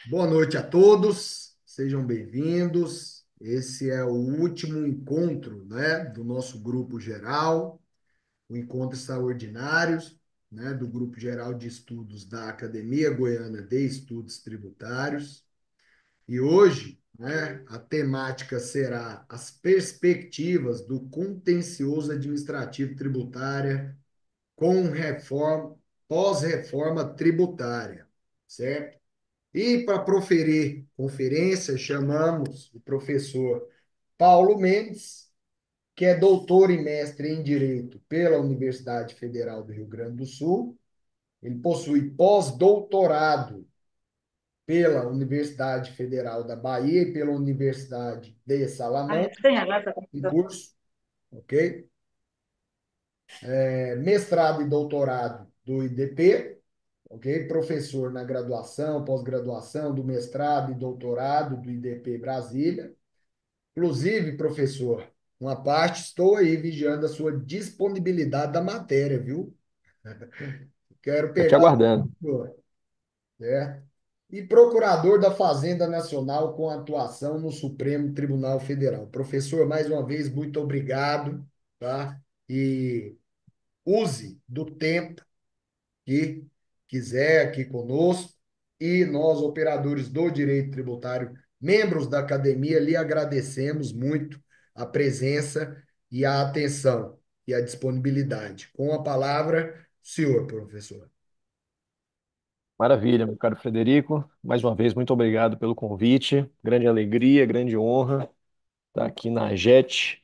Boa noite a todos, sejam bem-vindos. Esse é o último encontro, né, do nosso grupo geral, o encontro extraordinário, né, do grupo geral de estudos da Academia Goiana de Estudos Tributários. E hoje, né, a temática será as perspectivas do contencioso administrativo tributária com reforma, pós-reforma tributária, certo? E para proferir conferência, chamamos o professor Paulo Mendes, que é doutor e mestre em Direito pela Universidade Federal do Rio Grande do Sul. Ele possui pós-doutorado pela Universidade Federal da Bahia e pela Universidade de Ah, Salamanca, tem agora para em computador. curso, ok? Mestrado e doutorado do IDP, ok? Professor na graduação, pós-graduação, do mestrado e doutorado do IDP Brasília. Inclusive, professor, uma parte estou aí vigiando a sua disponibilidade da matéria, viu? Quero Tô te pegar o aguardando. senhor, certo? E procurador da Fazenda Nacional com atuação no Supremo Tribunal Federal. Professor, mais uma vez, muito obrigado, tá? E use do tempo que quiser aqui conosco. E nós, operadores do direito tributário, membros da academia, lhe agradecemos muito a presença e a atenção e a disponibilidade. Com a palavra, senhor professor. Maravilha, meu caro Frederico. Mais uma vez, muito obrigado pelo convite. Grande alegria, grande honra estar aqui na JET,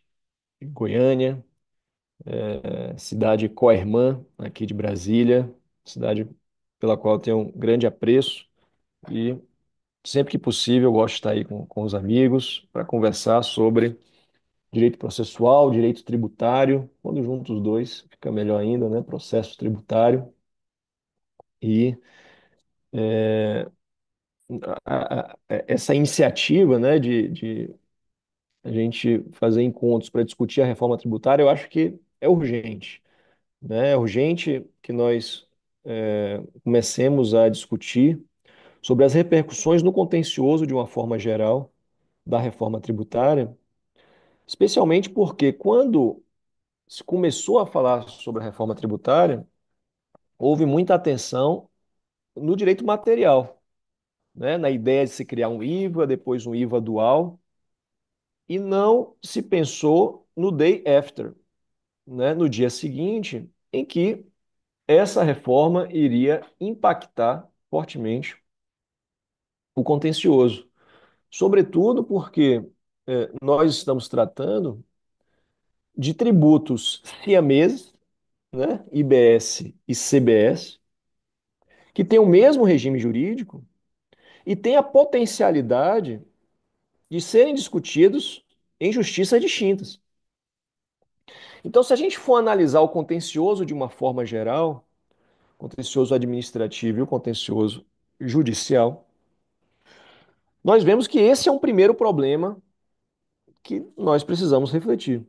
em Goiânia, cidade co-irmã aqui de Brasília, cidade pela qual eu tenho um grande apreço e sempre que possível eu gosto de estar aí com os amigos para conversar sobre direito processual, direito tributário. Quando juntos os dois, fica melhor ainda, né? Processo tributário e essa iniciativa, né, de a gente fazer encontros para discutir a reforma tributária, eu acho que é urgente, né? É urgente que nós comecemos a discutir sobre as repercussões no contencioso de uma forma geral da reforma tributária, especialmente porque quando se começou a falar sobre a reforma tributária, houve muita atenção no direito material, né? Na ideia de se criar um IVA, depois um IVA dual, e não se pensou no day after, né, no dia seguinte, em que essa reforma iria impactar fortemente o contencioso. Sobretudo porque nós estamos tratando de tributos siameses, né, IBS e CBS, que têm o mesmo regime jurídico e têm a potencialidade de serem discutidos em justiças distintas. Então, se a gente for analisar o contencioso de uma forma geral, contencioso administrativo e o contencioso judicial, nós vemos que esse é um primeiro problema que nós precisamos refletir.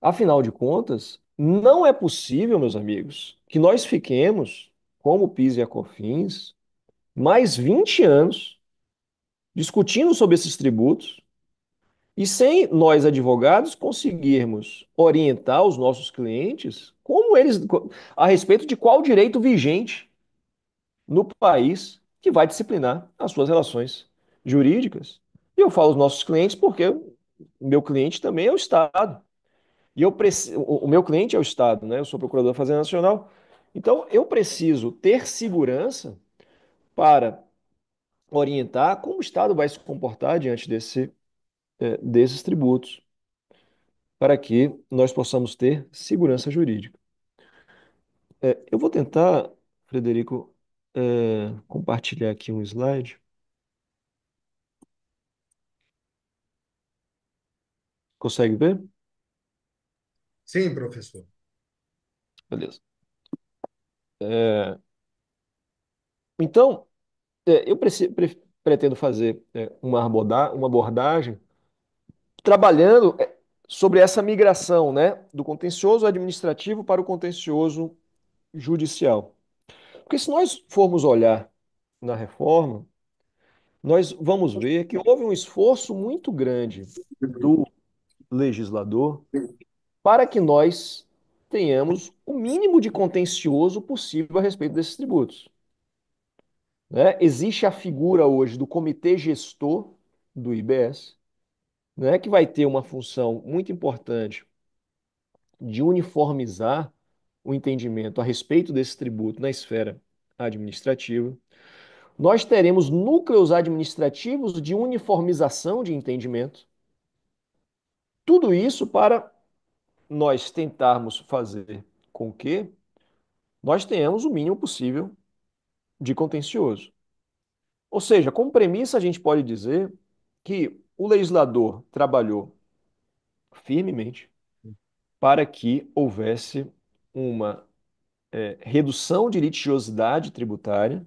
Afinal de contas, não é possível, meus amigos, que nós fiquemos, como PIS e a COFINS, mais 20 anos discutindo sobre esses tributos e sem nós, advogados, conseguirmos orientar os nossos clientes como eles, a respeito de qual direito vigente no país que vai disciplinar as suas relações jurídicas. E eu falo os nossos clientes porque o meu cliente também é o Estado. E o meu cliente é o Estado, né? Eu sou procurador da Fazenda Nacional. Então, eu preciso ter segurança para orientar como o Estado vai se comportar diante desses tributos, para que nós possamos ter segurança jurídica. Eu vou tentar, Frederico, compartilhar aqui um slide. Consegue ver? Sim, professor. Beleza. Então, pretendo fazer uma abordagem trabalhando sobre essa migração, né, do contencioso administrativo para o contencioso judicial. Porque se nós formos olhar na reforma, nós vamos ver que houve um esforço muito grande do legislador para que nós tenhamos o mínimo de contencioso possível a respeito desses tributos, né? Existe a figura hoje do comitê gestor do IBS, né, que vai ter uma função muito importante de uniformizar o entendimento a respeito desse tributo na esfera administrativa. Nós teremos núcleos administrativos de uniformização de entendimento. Tudo isso para nós tentarmos fazer com que nós tenhamos o mínimo possível de contencioso. Ou seja, como premissa, a gente pode dizer que o legislador trabalhou firmemente para que houvesse uma redução de litigiosidade tributária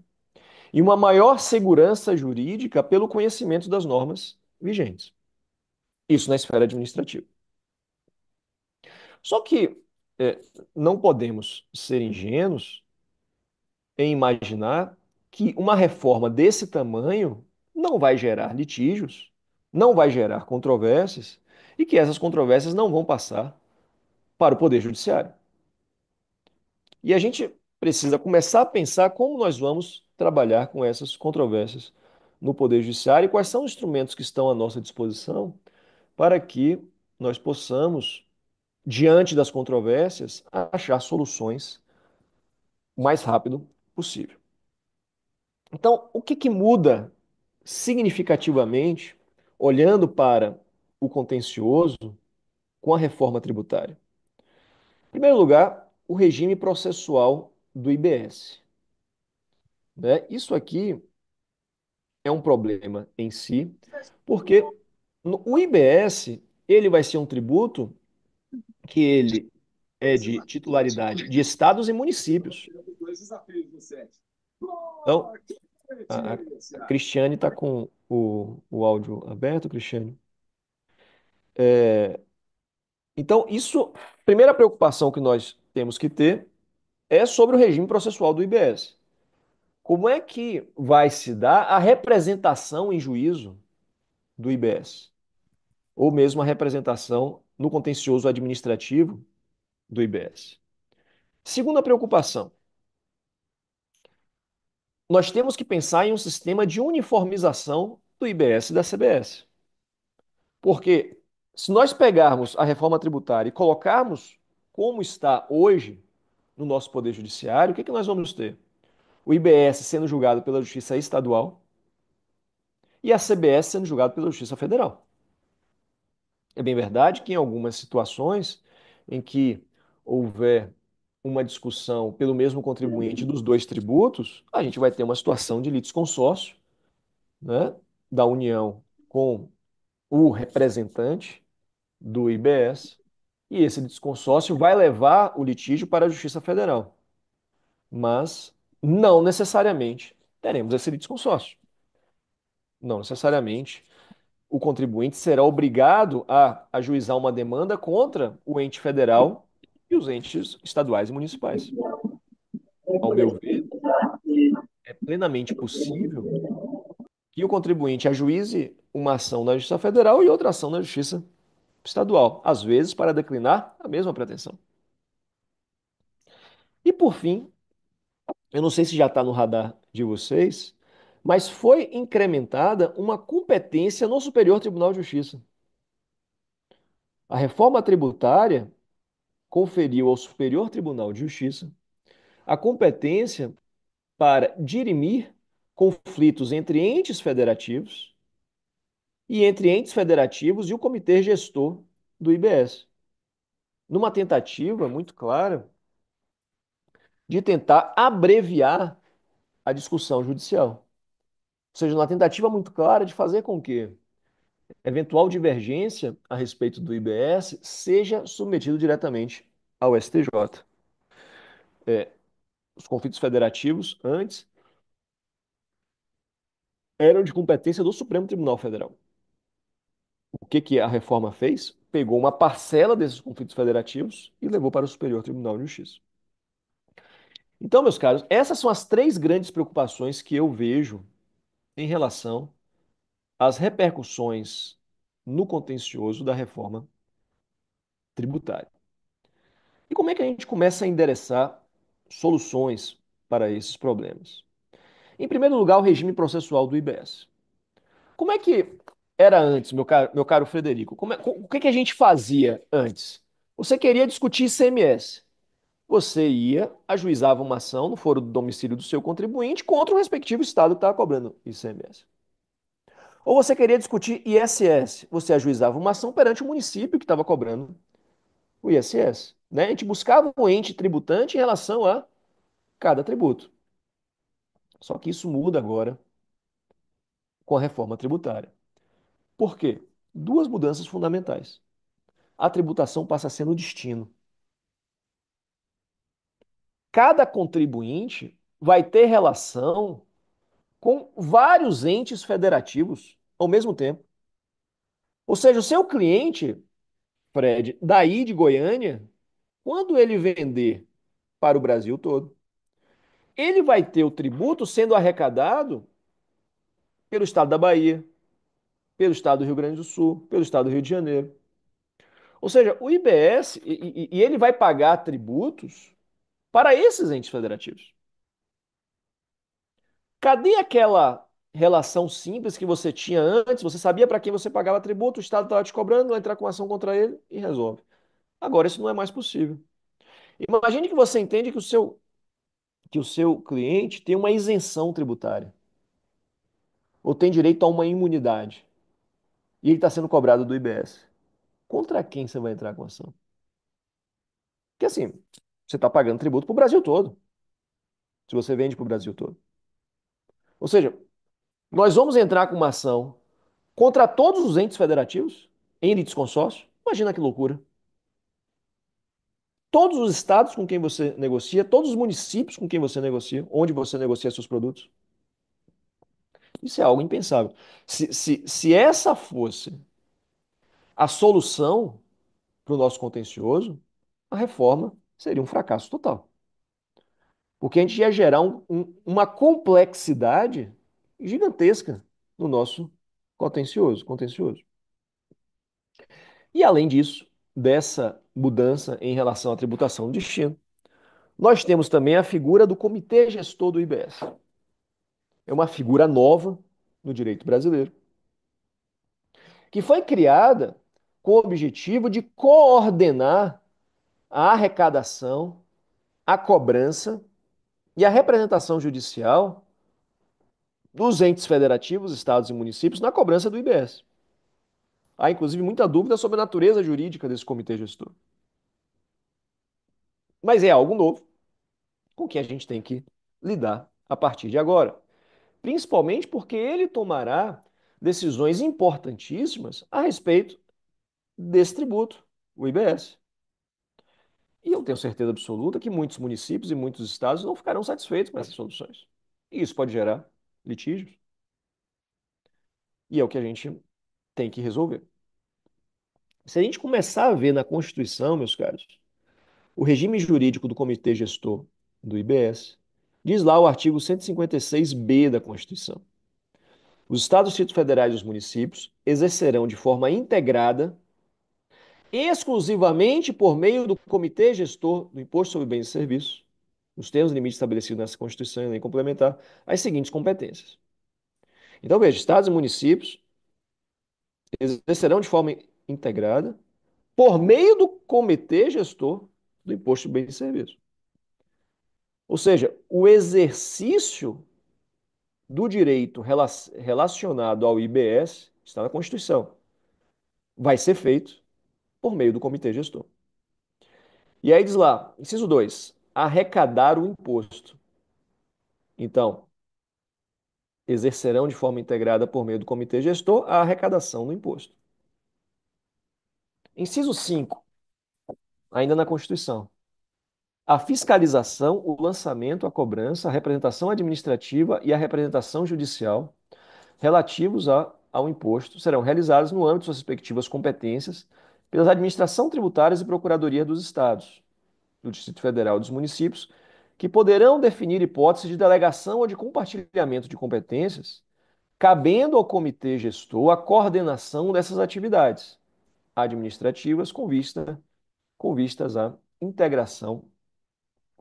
e uma maior segurança jurídica pelo conhecimento das normas vigentes. Isso na esfera administrativa. Só que é, não podemos ser ingênuos em imaginar que uma reforma desse tamanho não vai gerar litígios, não vai gerar controvérsias e que essas controvérsias não vão passar para o Poder Judiciário. E a gente precisa começar a pensar como nós vamos trabalhar com essas controvérsias no Poder Judiciário e quais são os instrumentos que estão à nossa disposição para que nós possamos, diante das controvérsias, achar soluções o mais rápido possível. Então, o que que muda significativamente, olhando para o contencioso, com a reforma tributária? Em primeiro lugar, o regime processual do IBS, né? Isso aqui é um problema em si, porque o IBS, ele vai ser um tributo que ele é de titularidade de estados e municípios. Então, a Cristiane está com o áudio aberto, Cristiane. Então, isso, primeira preocupação que nós temos que ter é sobre o regime processual do IBS. Como é que vai se dar a representação em juízo do IBS? Ou mesmo a representação no contencioso administrativo do IBS? Segunda preocupação, nós temos que pensar em um sistema de uniformização do IBS e da CBS. Porque se nós pegarmos a reforma tributária e colocarmos como está hoje no nosso Poder Judiciário, o que que nós vamos ter? O IBS sendo julgado pela Justiça Estadual e a CBS sendo julgado pela Justiça Federal. É bem verdade que em algumas situações em que houver uma discussão pelo mesmo contribuinte dos dois tributos, a gente vai ter uma situação de litisconsórcio, né, da União com o representante do IBS, e esse litisconsórcio vai levar o litígio para a Justiça Federal. Mas não necessariamente teremos esse litisconsórcio. Não necessariamente o contribuinte será obrigado a ajuizar uma demanda contra o ente federal e os entes estaduais e municipais. Ao meu ver, é plenamente possível que o contribuinte ajuize uma ação na Justiça Federal e outra ação na Justiça Estadual, às vezes para declinar a mesma pretensão. E por fim, eu não sei se já está no radar de vocês, mas foi incrementada uma competência no Superior Tribunal de Justiça. A reforma tributária conferiu ao Superior Tribunal de Justiça a competência para dirimir conflitos entre entes federativos e entre entes federativos e o comitê gestor do IBS, numa tentativa muito clara de tentar abreviar a discussão judicial. Ou seja, uma tentativa muito clara de fazer com que eventual divergência a respeito do IBS seja submetido diretamente ao STJ. Os conflitos federativos, antes, eram de competência do Supremo Tribunal Federal. O que que a reforma fez? Pegou uma parcela desses conflitos federativos e levou para o Superior Tribunal de Justiça. Então, meus caros, essas são as três grandes preocupações que eu vejo em relação as repercussões no contencioso da reforma tributária. E como é que a gente começa a endereçar soluções para esses problemas? Em primeiro lugar, o regime processual do IBS. Como é que era antes, meu caro Frederico? O que que a gente fazia antes? Você queria discutir ICMS. Você ia, ajuizava uma ação no foro do domicílio do seu contribuinte contra o respectivo estado que estava cobrando ICMS. Ou você queria discutir ISS. Você ajuizava uma ação perante o município que estava cobrando o ISS. Né? A gente buscava um ente tributante em relação a cada tributo. Só que isso muda agora com a reforma tributária. Por quê? Duas mudanças fundamentais. A tributação passa a ser no destino. Cada contribuinte vai ter relação com vários entes federativos ao mesmo tempo. Ou seja, o seu cliente, Fred, daí de Goiânia, quando ele vender para o Brasil todo, ele vai ter o tributo sendo arrecadado pelo estado da Bahia, pelo estado do Rio Grande do Sul, pelo estado do Rio de Janeiro. Ou seja, o IBS, e ele vai pagar tributos para esses entes federativos. Cadê aquela relação simples que você tinha antes? Você sabia para quem você pagava tributo, o Estado estava te cobrando, vai entrar com ação contra ele e resolve. Agora isso não é mais possível. Imagine que você entende que o seu cliente tem uma isenção tributária ou tem direito a uma imunidade e ele está sendo cobrado do IBS. Contra quem você vai entrar com ação? Porque assim, você está pagando tributo para o Brasil todo, se você vende para o Brasil todo. Ou seja, nós vamos entrar com uma ação contra todos os entes federativos em litisconsórcio. Imagina que loucura. Todos os estados com quem você negocia, todos os municípios com quem você negocia, onde você negocia seus produtos. Isso é algo impensável. Se essa fosse a solução para o nosso contencioso, a reforma seria um fracasso total. Porque a gente ia gerar uma complexidade gigantesca no nosso contencioso. E além disso, dessa mudança em relação à tributação do destino, nós temos também a figura do Comitê Gestor do IBS. É uma figura nova no direito brasileiro, que foi criada com o objetivo de coordenar a arrecadação, a cobrança e a representação judicial dos entes federativos, estados e municípios na cobrança do IBS. Há, inclusive, muita dúvida sobre a natureza jurídica desse comitê gestor. Mas é algo novo com que a gente tem que lidar a partir de agora. Principalmente porque ele tomará decisões importantíssimas a respeito desse tributo, o IBS. E eu tenho certeza absoluta que muitos municípios e muitos estados não ficarão satisfeitos com essas soluções. E isso pode gerar litígios. E é o que a gente tem que resolver. Se a gente começar a ver na Constituição, meus caros, o regime jurídico do Comitê Gestor do IBS, diz lá o artigo 156b da Constituição. Os estados, distritos federais e os municípios exercerão de forma integrada, exclusivamente por meio do Comitê Gestor do Imposto sobre Bens e Serviços, nos termos e limites estabelecidos nessa Constituição e lei complementar, as seguintes competências. Então, veja, estados e municípios exercerão de forma integrada, por meio do Comitê Gestor do Imposto sobre Bens e Serviços. Ou seja, o exercício do direito relacionado ao IBS está na Constituição. Vai ser feito por meio do Comitê Gestor. E aí diz lá, inciso 2, arrecadar o imposto. Então, exercerão de forma integrada por meio do comitê gestor a arrecadação do imposto. Inciso 5, ainda na Constituição. A fiscalização, o lançamento, a cobrança, a representação administrativa e a representação judicial relativos ao imposto serão realizados no âmbito de suas respectivas competências pelas administrações tributárias e procuradoria dos estados, do Distrito Federal e dos municípios, que poderão definir hipóteses de delegação ou de compartilhamento de competências cabendo ao comitê gestor a coordenação dessas atividades administrativas com vistas à integração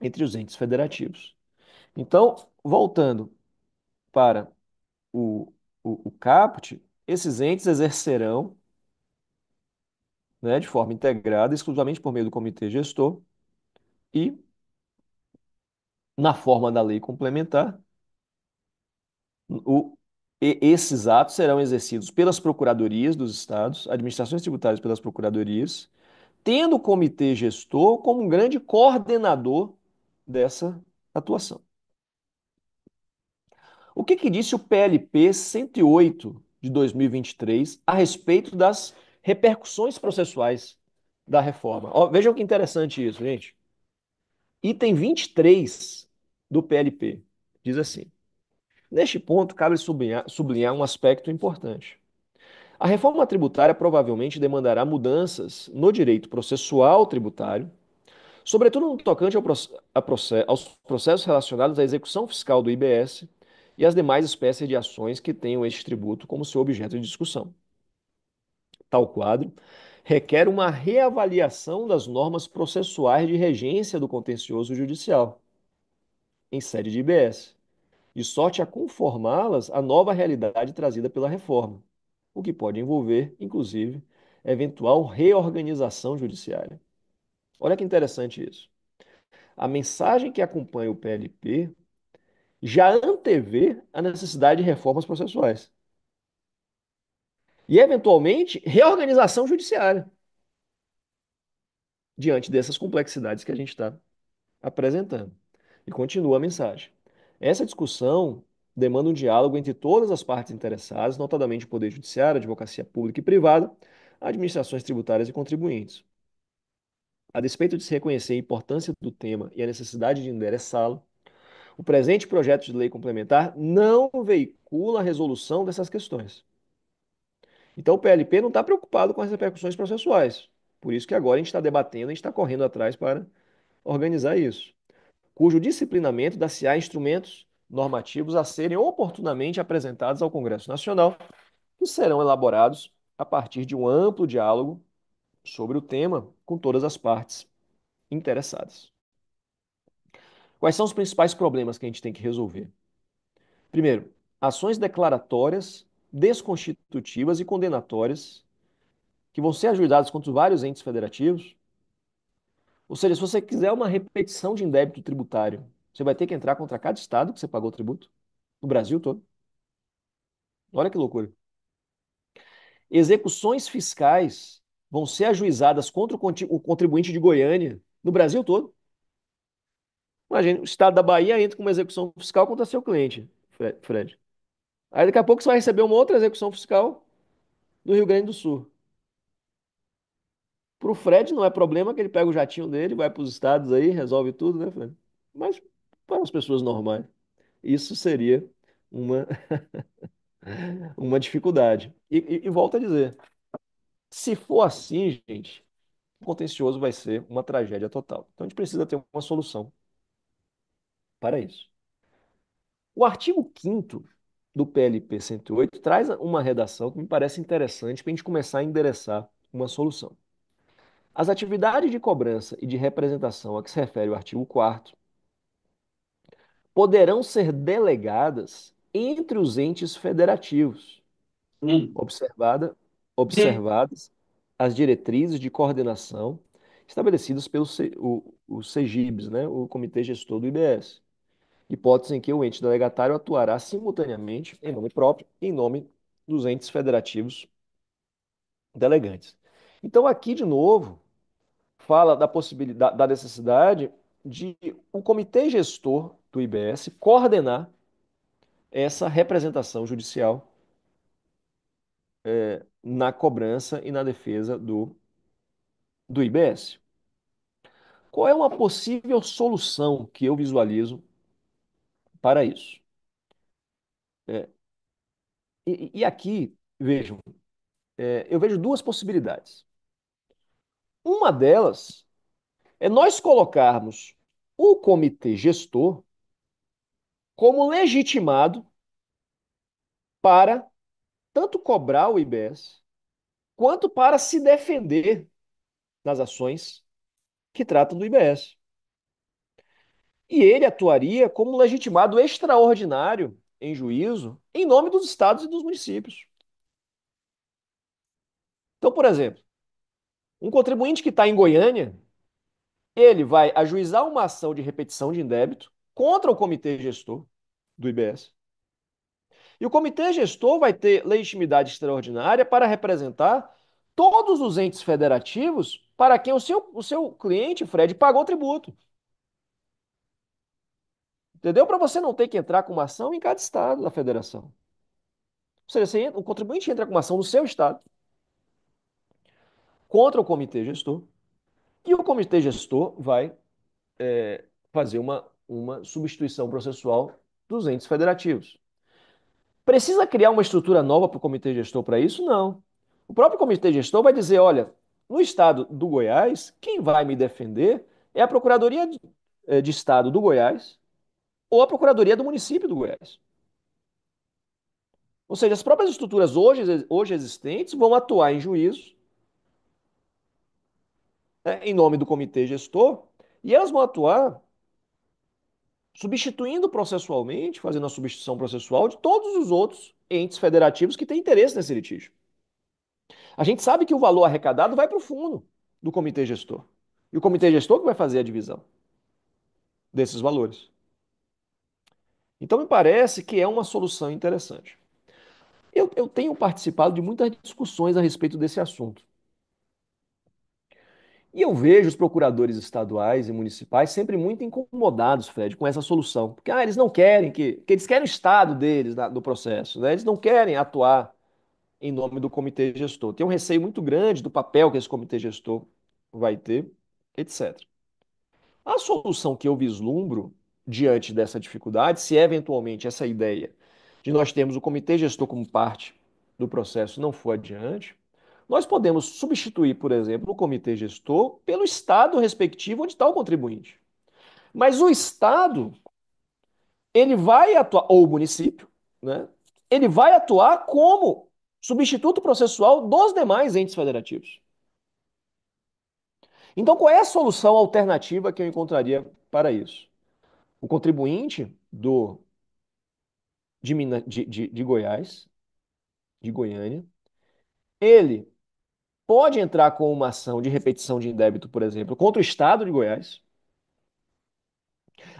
entre os entes federativos. Então, voltando para o, o caput, esses entes exercerão, né, de forma integrada, exclusivamente por meio do comitê gestor e, na forma da lei complementar, o, esses atos serão exercidos pelas procuradorias dos estados, administrações tributárias pelas procuradorias, tendo o comitê gestor como um grande coordenador dessa atuação. O que disse o PLP 108 de 2023 a respeito das repercussões processuais da reforma? Ó, vejam que interessante isso, gente. Item 23 do PLP diz assim: neste ponto, cabe sublinhar um aspecto importante. A reforma tributária provavelmente demandará mudanças no direito processual tributário, sobretudo no tocante aos processos relacionados à execução fiscal do IBS e às demais espécies de ações que tenham este tributo como seu objeto de discussão. Tal quadro requer uma reavaliação das normas processuais de regência do contencioso judicial, em sede de IBS, de sorte a conformá-las à nova realidade trazida pela reforma, o que pode envolver, inclusive, eventual reorganização judiciária. Olha que interessante isso. A mensagem que acompanha o PLP já antevê a necessidade de reformas processuais e, eventualmente, reorganização judiciária diante dessas complexidades que a gente está apresentando. E continua a mensagem. Essa discussão demanda um diálogo entre todas as partes interessadas, notadamente o Poder Judiciário, a advocacia pública e privada, administrações tributárias e contribuintes. A despeito de se reconhecer a importância do tema e a necessidade de endereçá-lo, o presente projeto de lei complementar não veicula a resolução dessas questões. Então, o PLP não está preocupado com as repercussões processuais. Por isso que agora a gente está debatendo, a gente está correndo atrás para organizar isso, cujo disciplinamento dá-se-á instrumentos normativos a serem oportunamente apresentados ao Congresso Nacional, que serão elaborados a partir de um amplo diálogo sobre o tema com todas as partes interessadas. Quais são os principais problemas que a gente tem que resolver? Primeiro, ações declaratórias, desconstitutivas e condenatórias que vão ser ajuizadas contra vários entes federativos. Ou seja, se você quiser uma repetição de indébito tributário, você vai ter que entrar contra cada estado que você pagou tributo, no Brasil todo. Olha que loucura. Execuções fiscais vão ser ajuizadas contra o contribuinte de Goiânia, no Brasil todo. Imagina, o estado da Bahia entra com uma execução fiscal contra seu cliente, Fred. Aí daqui a pouco você vai receber uma outra execução fiscal do Rio Grande do Sul. Para o Fred não é problema que ele pega o jatinho dele, vai para os estados aí, resolve tudo, né, Fred? Mas para as pessoas normais, isso seria uma, uma dificuldade. E volto a dizer, se for assim, gente, o contencioso vai ser uma tragédia total. Então a gente precisa ter uma solução para isso. O artigo 5º do PLP 108 traz uma redação que me parece interessante para a gente começar a endereçar uma solução. As atividades de cobrança e de representação a que se refere o artigo 4º poderão ser delegadas entre os entes federativos, observada, observadas as diretrizes de coordenação estabelecidas pelo o CEGIBS, né, o Comitê Gestor do IBS, hipótese em que o ente delegatário atuará simultaneamente em nome próprio e em nome dos entes federativos delegantes. Então, aqui, de novo, fala da possibilidade, da necessidade de o comitê gestor do IBS coordenar essa representação judicial na cobrança e na defesa do IBS. Qual é uma possível solução que eu visualizo para isso? É, e aqui, vejam, eu vejo duas possibilidades. Uma delas é nós colocarmos o comitê gestor como legitimado para tanto cobrar o IBS, quanto para se defender nas ações que tratam do IBS. E ele atuaria como legitimado extraordinário em juízo em nome dos estados e dos municípios. Então, por exemplo, um contribuinte que está em Goiânia, ele vai ajuizar uma ação de repetição de indébito contra o comitê gestor do IBS. E o comitê gestor vai ter legitimidade extraordinária para representar todos os entes federativos para quem o seu cliente, Fred, pagou tributo. Entendeu? Para você não ter que entrar com uma ação em cada estado da federação. Ou seja, o contribuinte entra com uma ação no seu estado contra o comitê gestor e o comitê gestor vai fazer uma substituição processual dos entes federativos. Precisa criar uma estrutura nova para o comitê gestor para isso? Não. O próprio comitê gestor vai dizer: olha, no estado do Goiás, quem vai me defender é a Procuradoria de Estado do Goiás ou a Procuradoria do município do Goiás. Ou seja, as próprias estruturas hoje existentes vão atuar em juízo, né, em nome do comitê gestor, e elas vão atuar substituindo processualmente, fazendo a substituição processual de todos os outros entes federativos que têm interesse nesse litígio. A gente sabe que o valor arrecadado vai para o fundo do comitê gestor. E o comitê gestor que vai fazer a divisão desses valores. Então, me parece que é uma solução interessante. Eu tenho participado de muitas discussões a respeito desse assunto. E eu vejo os procuradores estaduais e municipais sempre muito incomodados, Fred, com essa solução. Porque eles não querem que eles querem o estado deles do processo, né? Eles não querem atuar em nome do comitê gestor. Tem um receio muito grande do papel que esse comitê gestor vai ter, etc. A solução que eu vislumbro diante dessa dificuldade, se eventualmente essa ideia de nós termos o comitê gestor como parte do processo não for adiante, nós podemos substituir, por exemplo, o comitê gestor pelo estado respectivo onde está o contribuinte. Mas o estado, ele vai atuar, ou o município, né? Ele vai atuar como substituto processual dos demais entes federativos. Então, qual é a solução alternativa que eu encontraria para isso? O contribuinte de Goiás, de Goiânia, ele pode entrar com uma ação de repetição de indébito, por exemplo, contra o Estado de Goiás.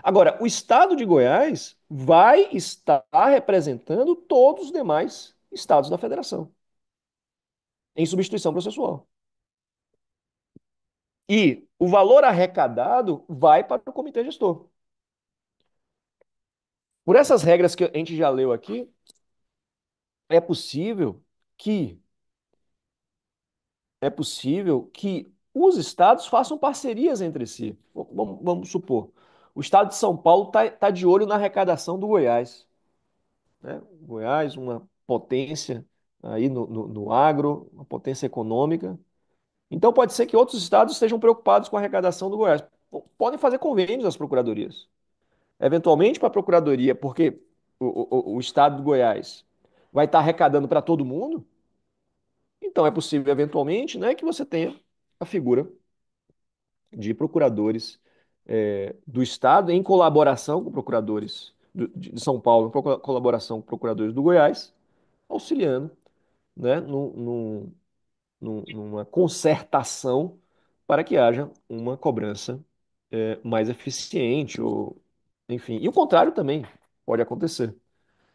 Agora, o Estado de Goiás vai estar representando todos os demais estados da federação, em substituição processual. E o valor arrecadado vai para o comitê gestor. Por essas regras que a gente já leu aqui, é possível que é possível que os estados façam parcerias entre si. Vamos supor, o estado de São Paulo tá de olho na arrecadação do Goiás, né? Goiás, uma potência aí no agro, uma potência econômica. Então pode ser que outros estados estejam preocupados com a arrecadação do Goiás. Podem fazer convênios às procuradorias. Eventualmente para a procuradoria, porque o estado do Goiás vai estar arrecadando para todo mundo, então é possível, eventualmente, né, que você tenha a figura de procuradores do Estado em colaboração com procuradores de São Paulo, em colaboração com procuradores do Goiás, auxiliando, né, numa concertação para que haja uma cobrança mais eficiente, ou, enfim. E o contrário também pode acontecer,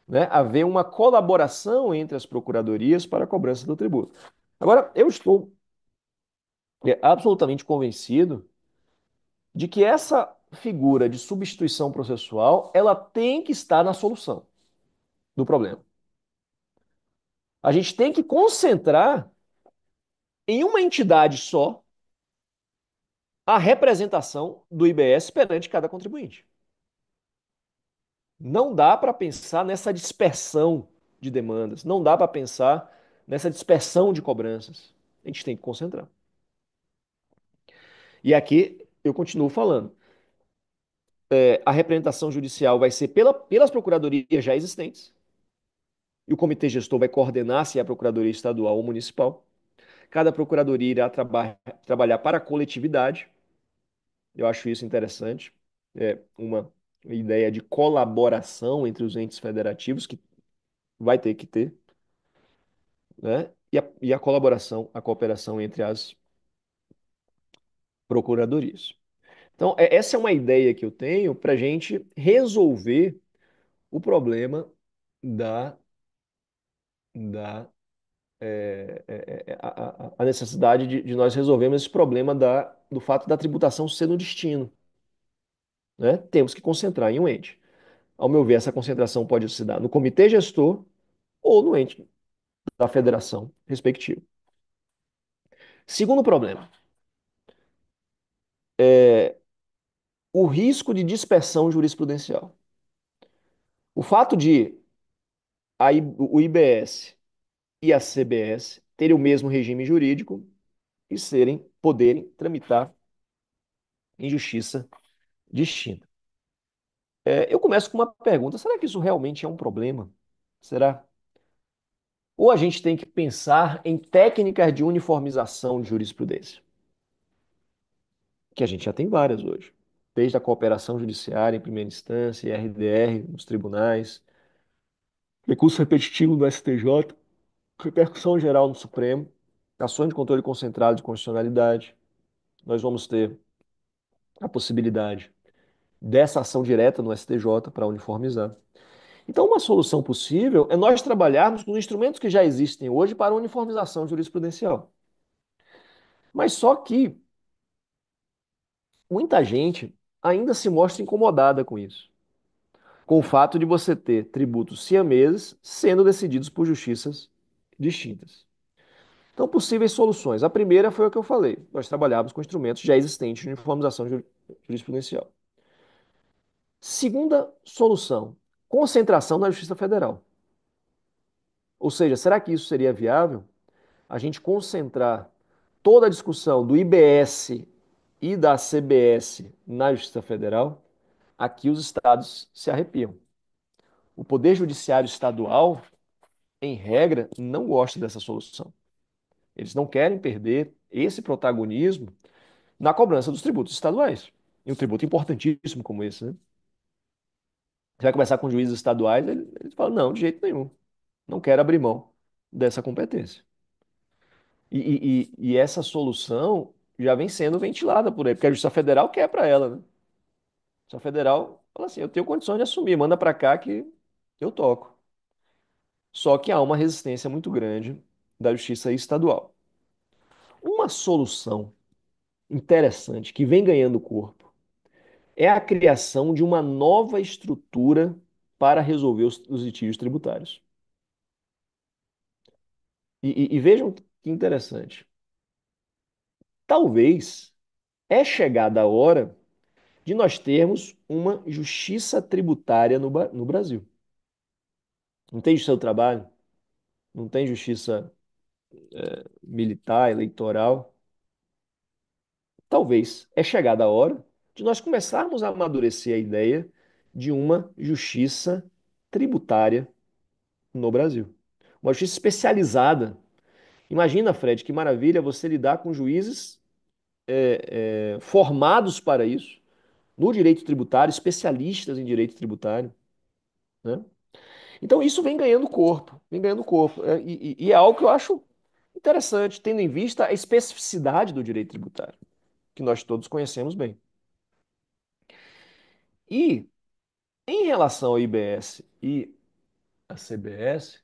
né? Haver uma colaboração entre as procuradorias para a cobrança do tributo. Agora, eu estou absolutamente convencido de que essa figura de substituição processual, ela tem que estar na solução do problema. A gente tem que concentrar em uma entidade só a representação do IBS perante cada contribuinte. Não dá para pensar nessa dispersão de demandas, não dá para pensar nessa dispersão de cobranças. A gente tem que concentrar. E aqui eu continuo falando. A representação judicial vai ser pelas procuradorias já existentes. e o comitê gestor vai coordenar se é a procuradoria estadual ou municipal. Cada procuradoria irá trabalhar para a coletividade. Eu acho isso interessante. É uma ideia de colaboração entre os entes federativos que vai ter que ter, né? E a colaboração, a cooperação entre as procuradorias. Então, essa é uma ideia que eu tenho para a gente resolver o problema da, da a necessidade de nós resolvermos esse problema do fato da tributação ser no destino, né? Temos que concentrar em um ente. Ao meu ver, essa concentração pode se dar no comitê gestor ou no ente da federação respectivo. Segundo problema, o risco de dispersão jurisprudencial. O fato de o IBS e a CBS terem o mesmo regime jurídico e poderem tramitar em justiça distinta. Eu começo com uma pergunta: será que isso realmente é um problema? Será? Ou a gente tem que pensar em técnicas de uniformização de jurisprudência, que a gente já tem várias hoje, desde a cooperação judiciária em primeira instância, RDR nos tribunais, recurso repetitivo no STJ, repercussão geral no Supremo, ações de controle concentrado de constitucionalidade. Nós vamos ter a possibilidade dessa ação direta no STJ para uniformizar. Então, uma solução possível é nós trabalharmos com os instrumentos que já existem hoje para uniformização jurisprudencial. Mas só que muita gente ainda se mostra incomodada com isso, com o fato de você ter tributos siameses sendo decididos por justiças distintas. Então, possíveis soluções. A primeira foi o que eu falei. Nós trabalhávamos com instrumentos já existentes de uniformização jurisprudencial. Segunda solução, concentração na Justiça Federal. Ou seja, será que isso seria viável? A gente concentrar toda a discussão do IBS e da CBS na Justiça Federal? Aqui os estados se arrepiam. O Poder Judiciário Estadual, em regra, não gosta dessa solução. Eles não querem perder esse protagonismo na cobrança dos tributos estaduais. E um tributo importantíssimo como esse, né? Você vai conversar com juízes estaduais, eles falam, não, de jeito nenhum. Não quero abrir mão dessa competência. E essa solução já vem sendo ventilada por aí, porque a Justiça Federal quer para ela, né? A Justiça Federal fala assim, eu tenho condições de assumir, manda para cá que eu toco. Só que há uma resistência muito grande da Justiça Estadual. Uma solução interessante que vem ganhando corpo é a criação de uma nova estrutura para resolver os litígios tributários. E vejam que interessante. Talvez é chegada a hora de nós termos uma justiça tributária no Brasil. Não tem justiça do trabalho, não tem justiça militar, eleitoral. Talvez é chegada a hora de nós começarmos a amadurecer a ideia de uma justiça tributária no Brasil. Uma justiça especializada. Imagina, Fred, que maravilha você lidar com juízes formados para isso, no direito tributário, especialistas em direito tributário, né? Então isso vem ganhando corpo, vem ganhando corpo. E é algo que eu acho interessante, tendo em vista a especificidade do direito tributário, que nós todos conhecemos bem. E em relação ao IBS e à CBS,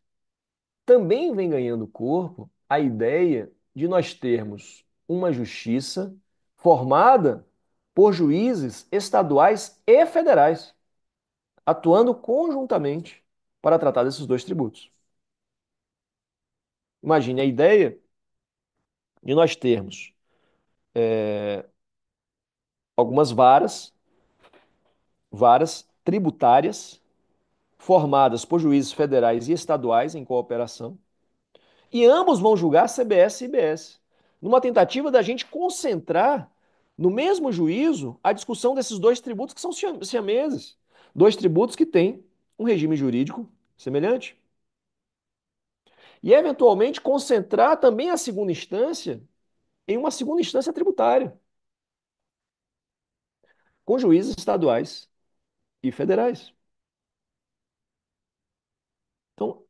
também vem ganhando corpo a ideia de nós termos uma justiça formada por juízes estaduais e federais, atuando conjuntamente para tratar desses dois tributos. Imagine a ideia de nós termos algumas varas tributárias formadas por juízes federais e estaduais em cooperação, e ambos vão julgar CBS e IBS, numa tentativa da gente concentrar no mesmo juízo a discussão desses dois tributos que são siameses, dois tributos que têm um regime jurídico semelhante. e, eventualmente, concentrar também a segunda instância em uma segunda instância tributária, com juízes estaduais e federais. Então,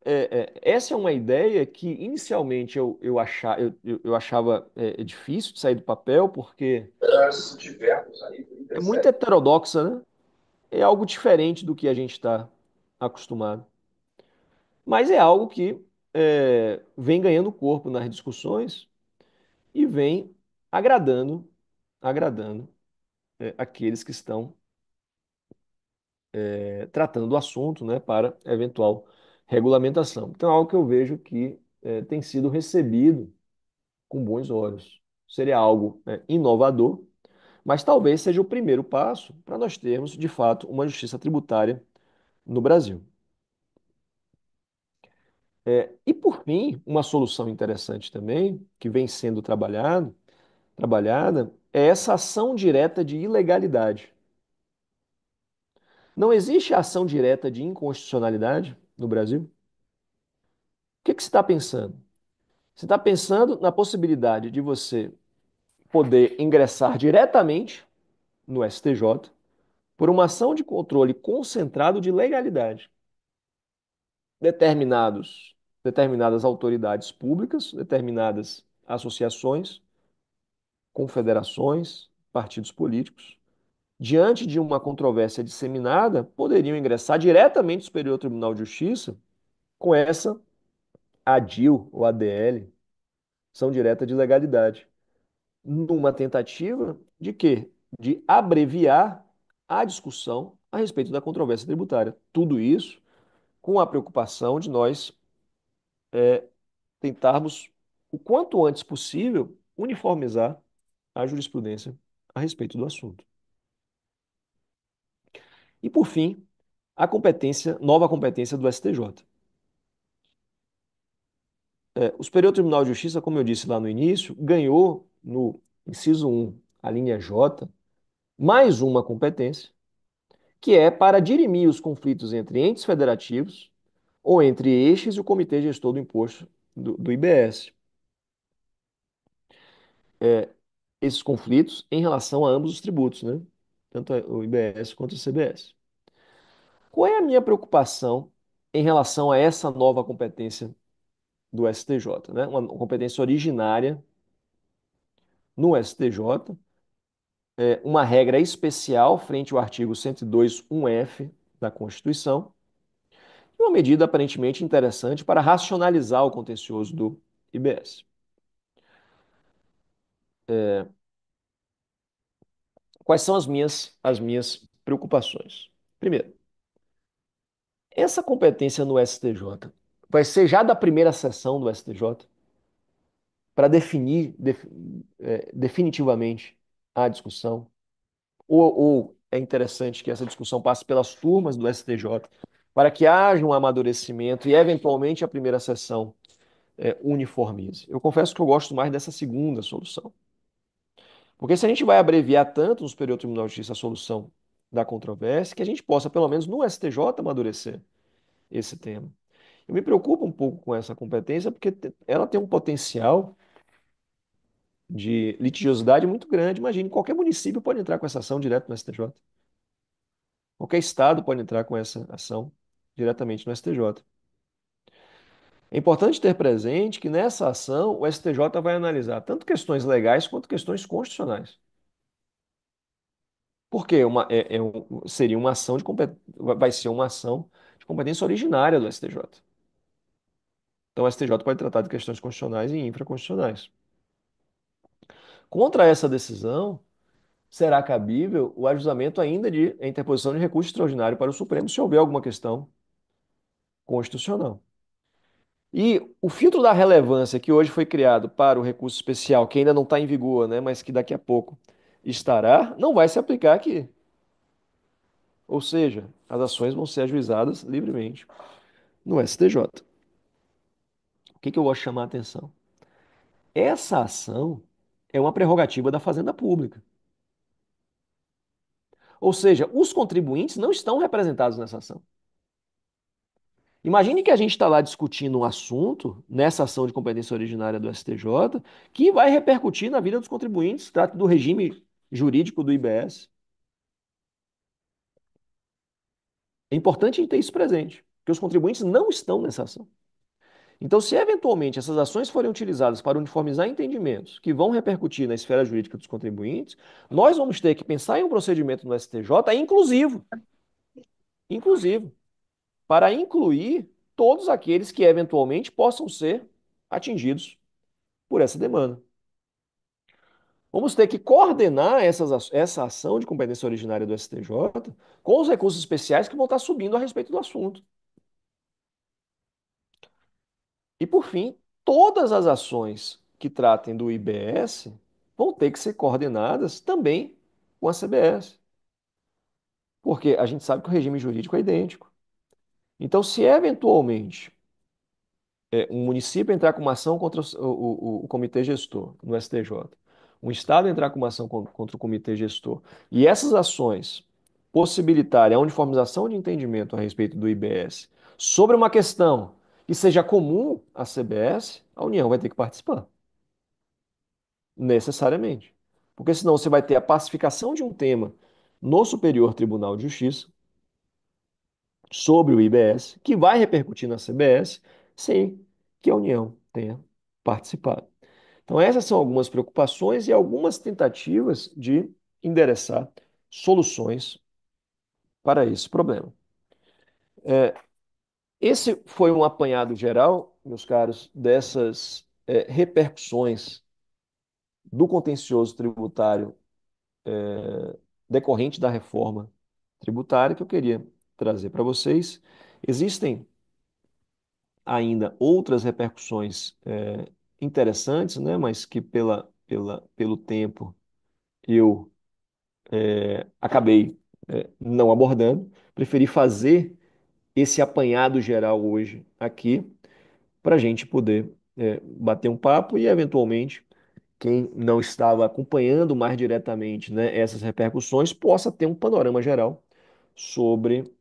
essa é uma ideia que inicialmente eu achava difícil de sair do papel, porque é muito heterodoxa, né? É algo diferente do que a gente está acostumado. Mas é algo que vem ganhando corpo nas discussões e vem agradando, agradando aqueles que estão tratando do assunto, né, para eventual regulamentação. Então, é algo que eu vejo que tem sido recebido com bons olhos. Seria algo inovador, mas talvez seja o primeiro passo para nós termos, de fato, uma justiça tributária no Brasil. E, por fim, uma solução interessante também, que vem sendo trabalhada, é essa ação direta de ilegalidade. Não existe ação direta de inconstitucionalidade no Brasil? O que você está pensando? Você está pensando na possibilidade de você poder ingressar diretamente no STJ por uma ação de controle concentrado de legalidade. Determinadas autoridades públicas, determinadas associações, confederações, partidos políticos, diante de uma controvérsia disseminada, poderiam ingressar diretamente no Superior Tribunal de Justiça com essa ADIL ou ADL, ação direta de legalidade, numa tentativa de quê? De abreviar a discussão a respeito da controvérsia tributária. Tudo isso com a preocupação de nós tentarmos, o quanto antes possível, uniformizar a jurisprudência a respeito do assunto. E, por fim, a competência, nova competência do STJ. O Superior Tribunal de Justiça, como eu disse lá no início, ganhou no inciso 1, a linha J, mais uma competência, que é para dirimir os conflitos entre entes federativos ou entre estes e o Comitê Gestor do Imposto do IBS. Esses conflitos em relação a ambos os tributos, né? Tanto o IBS quanto o CBS. Qual é a minha preocupação em relação a essa nova competência do STJ, né? Uma competência originária no STJ, uma regra especial frente ao artigo 102.1f da Constituição, e uma medida aparentemente interessante para racionalizar o contencioso do IBS. Quais são as minhas preocupações? Primeiro, essa competência no STJ vai ser já da primeira sessão do STJ para definir definitivamente a discussão? Ou é interessante que essa discussão passe pelas turmas do STJ para que haja um amadurecimento e, eventualmente, a primeira sessão uniformize? Eu confesso que eu gosto mais dessa segunda solução. Porque se a gente vai abreviar tanto no Superior Tribunal de Justiça a solução da controvérsia, que a gente possa, pelo menos no STJ, amadurecer esse tema. Eu me preocupo um pouco com essa competência porque ela tem um potencial de litigiosidade muito grande. Imagine, qualquer município pode entrar com essa ação direto no STJ. Qualquer estado pode entrar com essa ação diretamente no STJ. É importante ter presente que nessa ação o STJ vai analisar tanto questões legais quanto questões constitucionais. Porque seria uma ação vai ser uma ação de competência originária do STJ. Então o STJ pode tratar de questões constitucionais e infraconstitucionais. Contra essa decisão, será cabível o ajuizamento ainda de a interposição de recurso extraordinário para o Supremo se houver alguma questão constitucional. E o filtro da relevância que hoje foi criado para o recurso especial, que ainda não está em vigor, né, mas que daqui a pouco estará, não vai se aplicar aqui. Ou seja, as ações vão ser ajuizadas livremente no STJ. O que eu gosto de chamar a atenção? Essa ação é uma prerrogativa da Fazenda Pública. Ou seja, os contribuintes não estão representados nessa ação. Imagine que a gente está lá discutindo um assunto nessa ação de competência originária do STJ que vai repercutir na vida dos contribuintes, trata do regime jurídico do IBS. É importante a gente ter isso presente, porque os contribuintes não estão nessa ação. Então, se eventualmente essas ações forem utilizadas para uniformizar entendimentos que vão repercutir na esfera jurídica dos contribuintes, nós vamos ter que pensar em um procedimento no STJ inclusivo, para incluir todos aqueles que eventualmente possam ser atingidos por essa demanda. Vamos ter que coordenar essa ação de competência originária do STJ com os recursos especiais que vão estar subindo a respeito do assunto. E, por fim, todas as ações que tratem do IBS vão ter que ser coordenadas também com a CBS, porque a gente sabe que o regime jurídico é idêntico. Então, se eventualmente um município entrar com uma ação contra o comitê gestor no STJ, um estado entrar com uma ação contra o comitê gestor, e essas ações possibilitarem a uniformização de entendimento a respeito do IBS sobre uma questão que seja comum à CBS, a União vai ter que participar, necessariamente. Porque senão você vai ter a pacificação de um tema no Superior Tribunal de Justiça sobre o IBS, que vai repercutir na CBS, sem que a União tenha participado. Então, essas são algumas preocupações e algumas tentativas de endereçar soluções para esse problema. Esse foi um apanhado geral, meus caros, dessas repercussões do contencioso tributário decorrente da reforma tributária que eu queria trazer para vocês. Existem ainda outras repercussões interessantes, né, mas que pelo tempo eu acabei não abordando. Preferi fazer esse apanhado geral hoje aqui para a gente poder bater um papo e, eventualmente, quem não estava acompanhando mais diretamente, né, essas repercussões possa ter um panorama geral sobre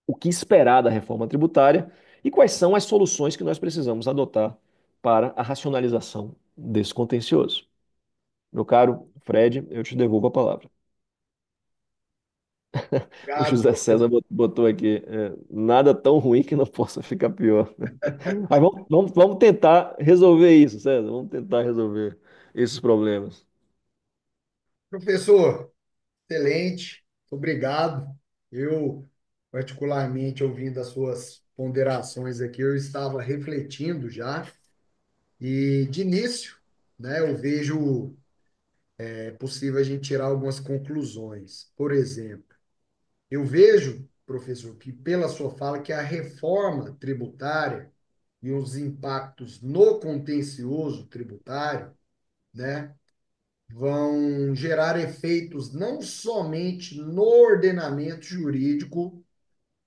o que esperar da reforma tributária e quais são as soluções que nós precisamos adotar para a racionalização desse contencioso. Meu caro Fred, eu te devolvo a palavra. O Obrigado, José César professor. botou aqui, nada tão ruim que não possa ficar pior. Mas vamos tentar resolver isso, César. Vamos tentar resolver esses problemas. Professor, excelente, obrigado. Eu, particularmente, ouvindo as suas ponderações aqui, eu estava refletindo já, e de início, né, eu vejo possível a gente tirar algumas conclusões. Por exemplo, eu vejo, professor, que pela sua fala, que a reforma tributária e os impactos no contencioso tributário, né, vão gerar efeitos não somente no ordenamento jurídico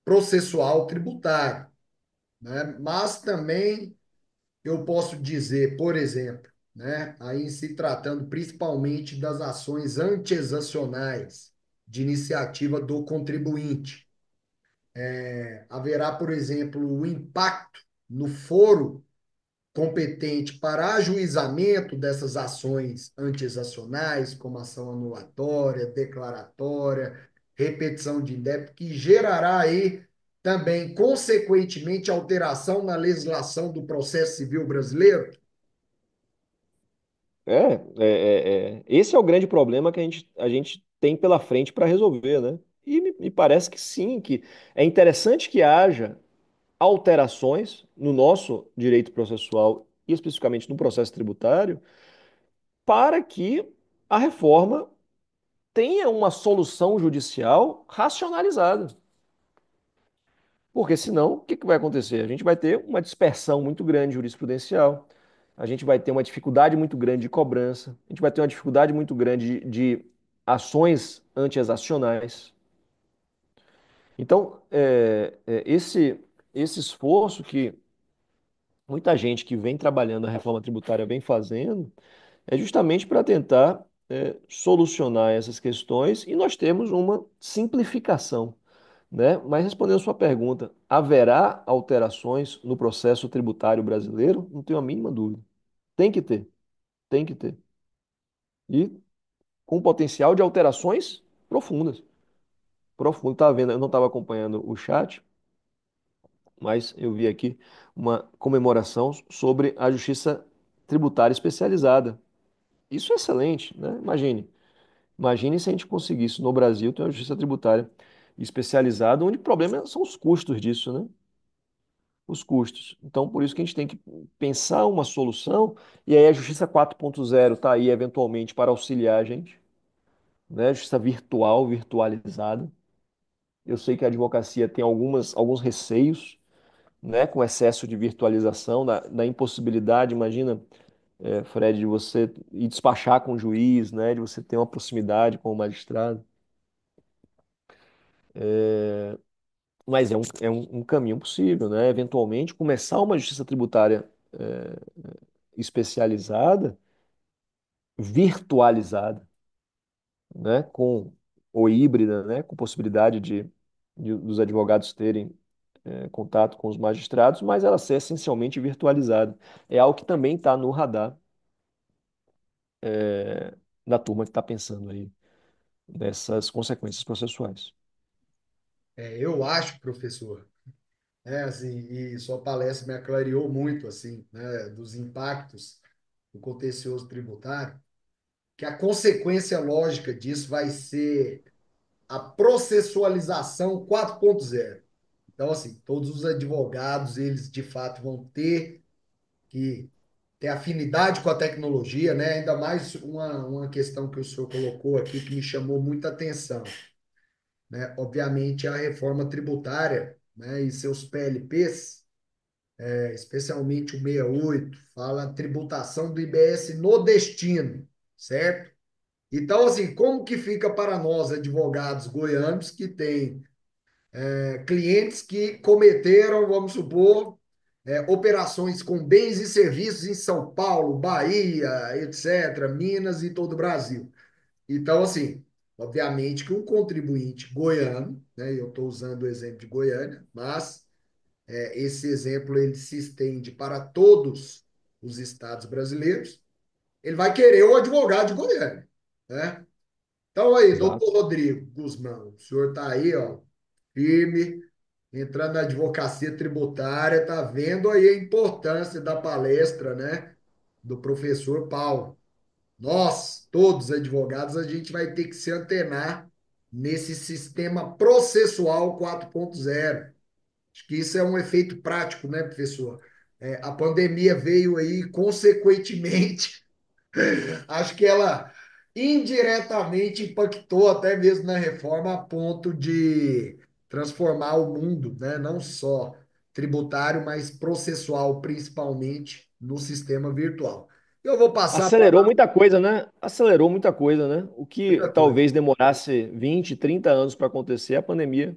processual tributário, né, mas também eu posso dizer, por exemplo, né, aí se tratando principalmente das ações anti-exacionais de iniciativa do contribuinte. Haverá, por exemplo, o impacto no foro competente para ajuizamento dessas ações anti-exacionais, como ação anulatória, declaratória, repetição de débito, que gerará aí também, consequentemente, alteração na legislação do processo civil brasileiro? Esse é o grande problema que a gente tem pela frente para resolver, né? E me parece que sim, que é interessante que haja alterações no nosso direito processual e especificamente no processo tributário para que a reforma tenha uma solução judicial racionalizada. Porque senão, o que que vai acontecer? A gente vai ter uma dispersão muito grande jurisprudencial, a gente vai ter uma dificuldade muito grande de cobrança, a gente vai ter uma dificuldade muito grande de ações anti-exacionais. Então, esse esforço que muita gente que vem trabalhando a reforma tributária vem fazendo é justamente para tentar solucionar essas questões e nós temos uma simplificação né? Mas respondendo a sua pergunta, haverá alterações no processo tributário brasileiro? Não tenho a mínima dúvida. Tem que ter, tem que ter. E com potencial de alterações profundas. Profundo. Tá vendo? Eu não estava acompanhando o chat, mas eu vi aqui uma comemoração sobre a justiça tributária especializada. Isso é excelente, né? Imagine se a gente conseguisse no Brasil ter uma justiça tributária especializada, onde o problema são os custos disso, né? Os custos. Então, por isso que a gente tem que pensar uma solução, e aí a Justiça 4.0 está aí eventualmente para auxiliar a gente, né? Justiça virtual, virtualizada. Eu sei que a advocacia tem alguns receios, né, com excesso de virtualização, da impossibilidade, imagina, Fred, de você ir despachar com o juiz, né, de você ter uma proximidade com o magistrado. Mas é um caminho possível, né? Eventualmente, começar uma justiça tributária especializada, virtualizada, né? Ou híbrida, né? Com possibilidade dos advogados terem contato com os magistrados, mas ela ser essencialmente virtualizada. É algo que também está no radar da turma que está pensando aí nessas consequências processuais. Eu acho, professor, assim, e sua palestra me aclarou muito, assim, né, dos impactos do contencioso tributário, que a consequência lógica disso vai ser a processualização 4.0. Então, assim, todos os advogados, eles de fato vão ter que ter afinidade com a tecnologia, né? Ainda mais uma questão que o senhor colocou aqui que me chamou muita atenção, né? Obviamente, a reforma tributária, né, e seus PLPs, especialmente o 68, fala tributação do IBS no destino, certo? Então, assim, como que fica para nós, advogados goianos, que têm clientes que cometeram, vamos supor, operações com bens e serviços em São Paulo, Bahia, etc., Minas e todo o Brasil. Então, assim, obviamente que um contribuinte goiano, né, eu estou usando o exemplo de Goiânia, mas esse exemplo ele se estende para todos os estados brasileiros, ele vai querer o advogado de Goiânia, né? Então aí, doutor Exato. Rodrigo Guzmão, o senhor está aí, ó, firme, entrando na advocacia tributária, está vendo aí a importância da palestra, né, do professor Paulo. Nós, todos advogados, a gente vai ter que se antenar nesse sistema processual 4.0. Acho que isso é um efeito prático, né, professor? A pandemia veio aí, consequentemente, acho que ela indiretamente impactou até mesmo na reforma a ponto de transformar o mundo, né, não só tributário, mas processual, principalmente no sistema virtual. Eu vou passar para Acelerou muita coisa, né? Acelerou muita coisa, né? O que muita coisa, talvez demorasse 20, 30 anos para acontecer, a pandemia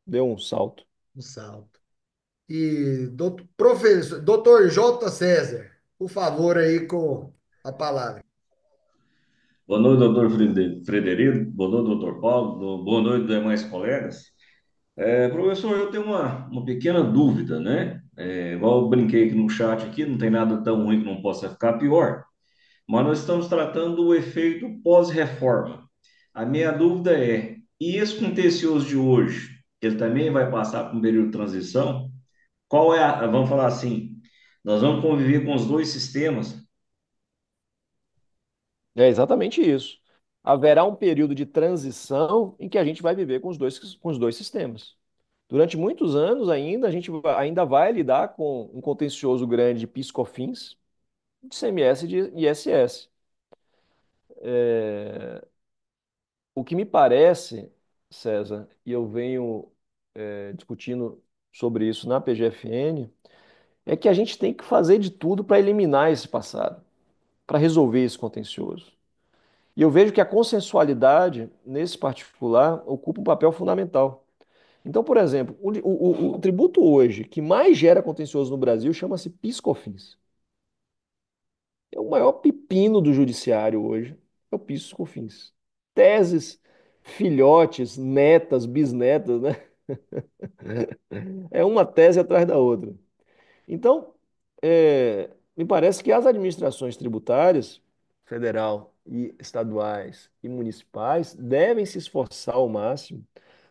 deu um salto. um salto. E doutor J. César, por favor, aí com a palavra. Boa noite, doutor Frederico. Boa noite, doutor Paulo. Boa noite, demais colegas. Professor, eu tenho uma pequena dúvida, né? Igual eu brinquei aqui no chat aqui, não tem nada tão ruim que não possa ficar pior, mas nós estamos tratando do efeito pós-reforma. A minha dúvida é, e esse contencioso de hoje, ele também vai passar por um período de transição? Vamos falar assim, nós vamos conviver com os dois sistemas. É exatamente isso. Haverá um período de transição em que a gente vai viver com os dois sistemas. Durante muitos anos ainda, a gente ainda vai lidar com um contencioso grande de PIS/COFINS, de CMS e de ISS. É, O que me parece, César, e eu venho discutindo sobre isso na PGFN, é que a gente tem que fazer de tudo para eliminar esse passado, para resolver esse contencioso. E eu vejo que a consensualidade, nesse particular, ocupa um papel fundamental. Então, por exemplo, o tributo hoje que mais gera contencioso no Brasil chama-se PIS/COFINS. É o maior pepino do judiciário hoje, é o PIS/COFINS. Teses, filhotes, netas, bisnetas, né? É uma tese atrás da outra. Então, me parece que as administrações tributárias, federal e estaduais e municipais, devem se esforçar ao máximo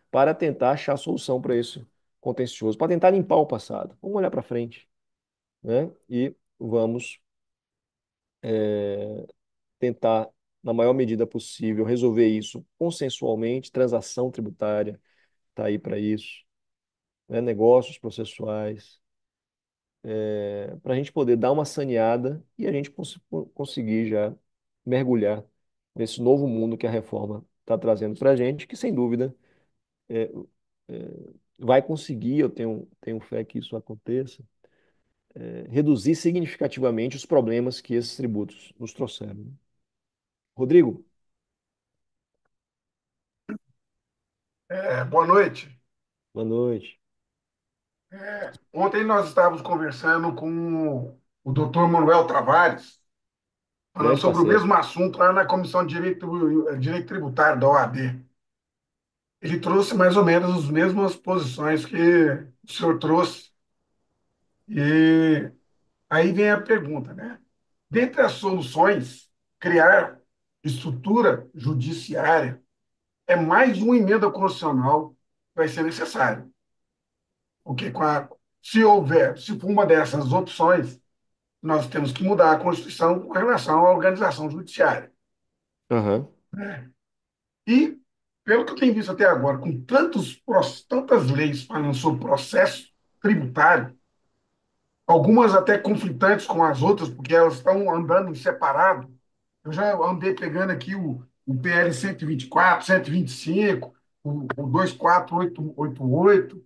para tentar achar solução para isso contencioso, para tentar limpar o passado. Vamos olhar para frente, né? E vamos tentar, na maior medida possível, resolver isso consensualmente. Transação tributária está aí para isso, né? Negócios processuais, para a gente poder dar uma saneada e a gente conseguir já mergulhar nesse novo mundo que a reforma está trazendo para a gente, que sem dúvida é, vai conseguir, eu tenho fé que isso aconteça, reduzir significativamente os problemas que esses tributos nos trouxeram, né? Rodrigo, Boa noite. boa noite. Ontem nós estávamos conversando com o Dr. Manuel Tavares, falando Grande sobre o parceiro. mesmo assunto lá na Comissão de Direito Tributário da OAB. Ele trouxe mais ou menos as mesmas posições que o senhor trouxe. E aí vem a pergunta, né? Dentre as soluções, criar estrutura judiciária é mais uma emenda constitucional que vai ser necessário. Porque se for uma dessas opções, nós temos que mudar a Constituição com relação à organização judiciária. Aham, E, pelo que eu tenho visto até agora, com tantas leis falando sobre processo tributário, algumas até conflitantes com as outras, porque elas estão andando em separado. Eu já andei pegando aqui o PL 124, 125, o 24888.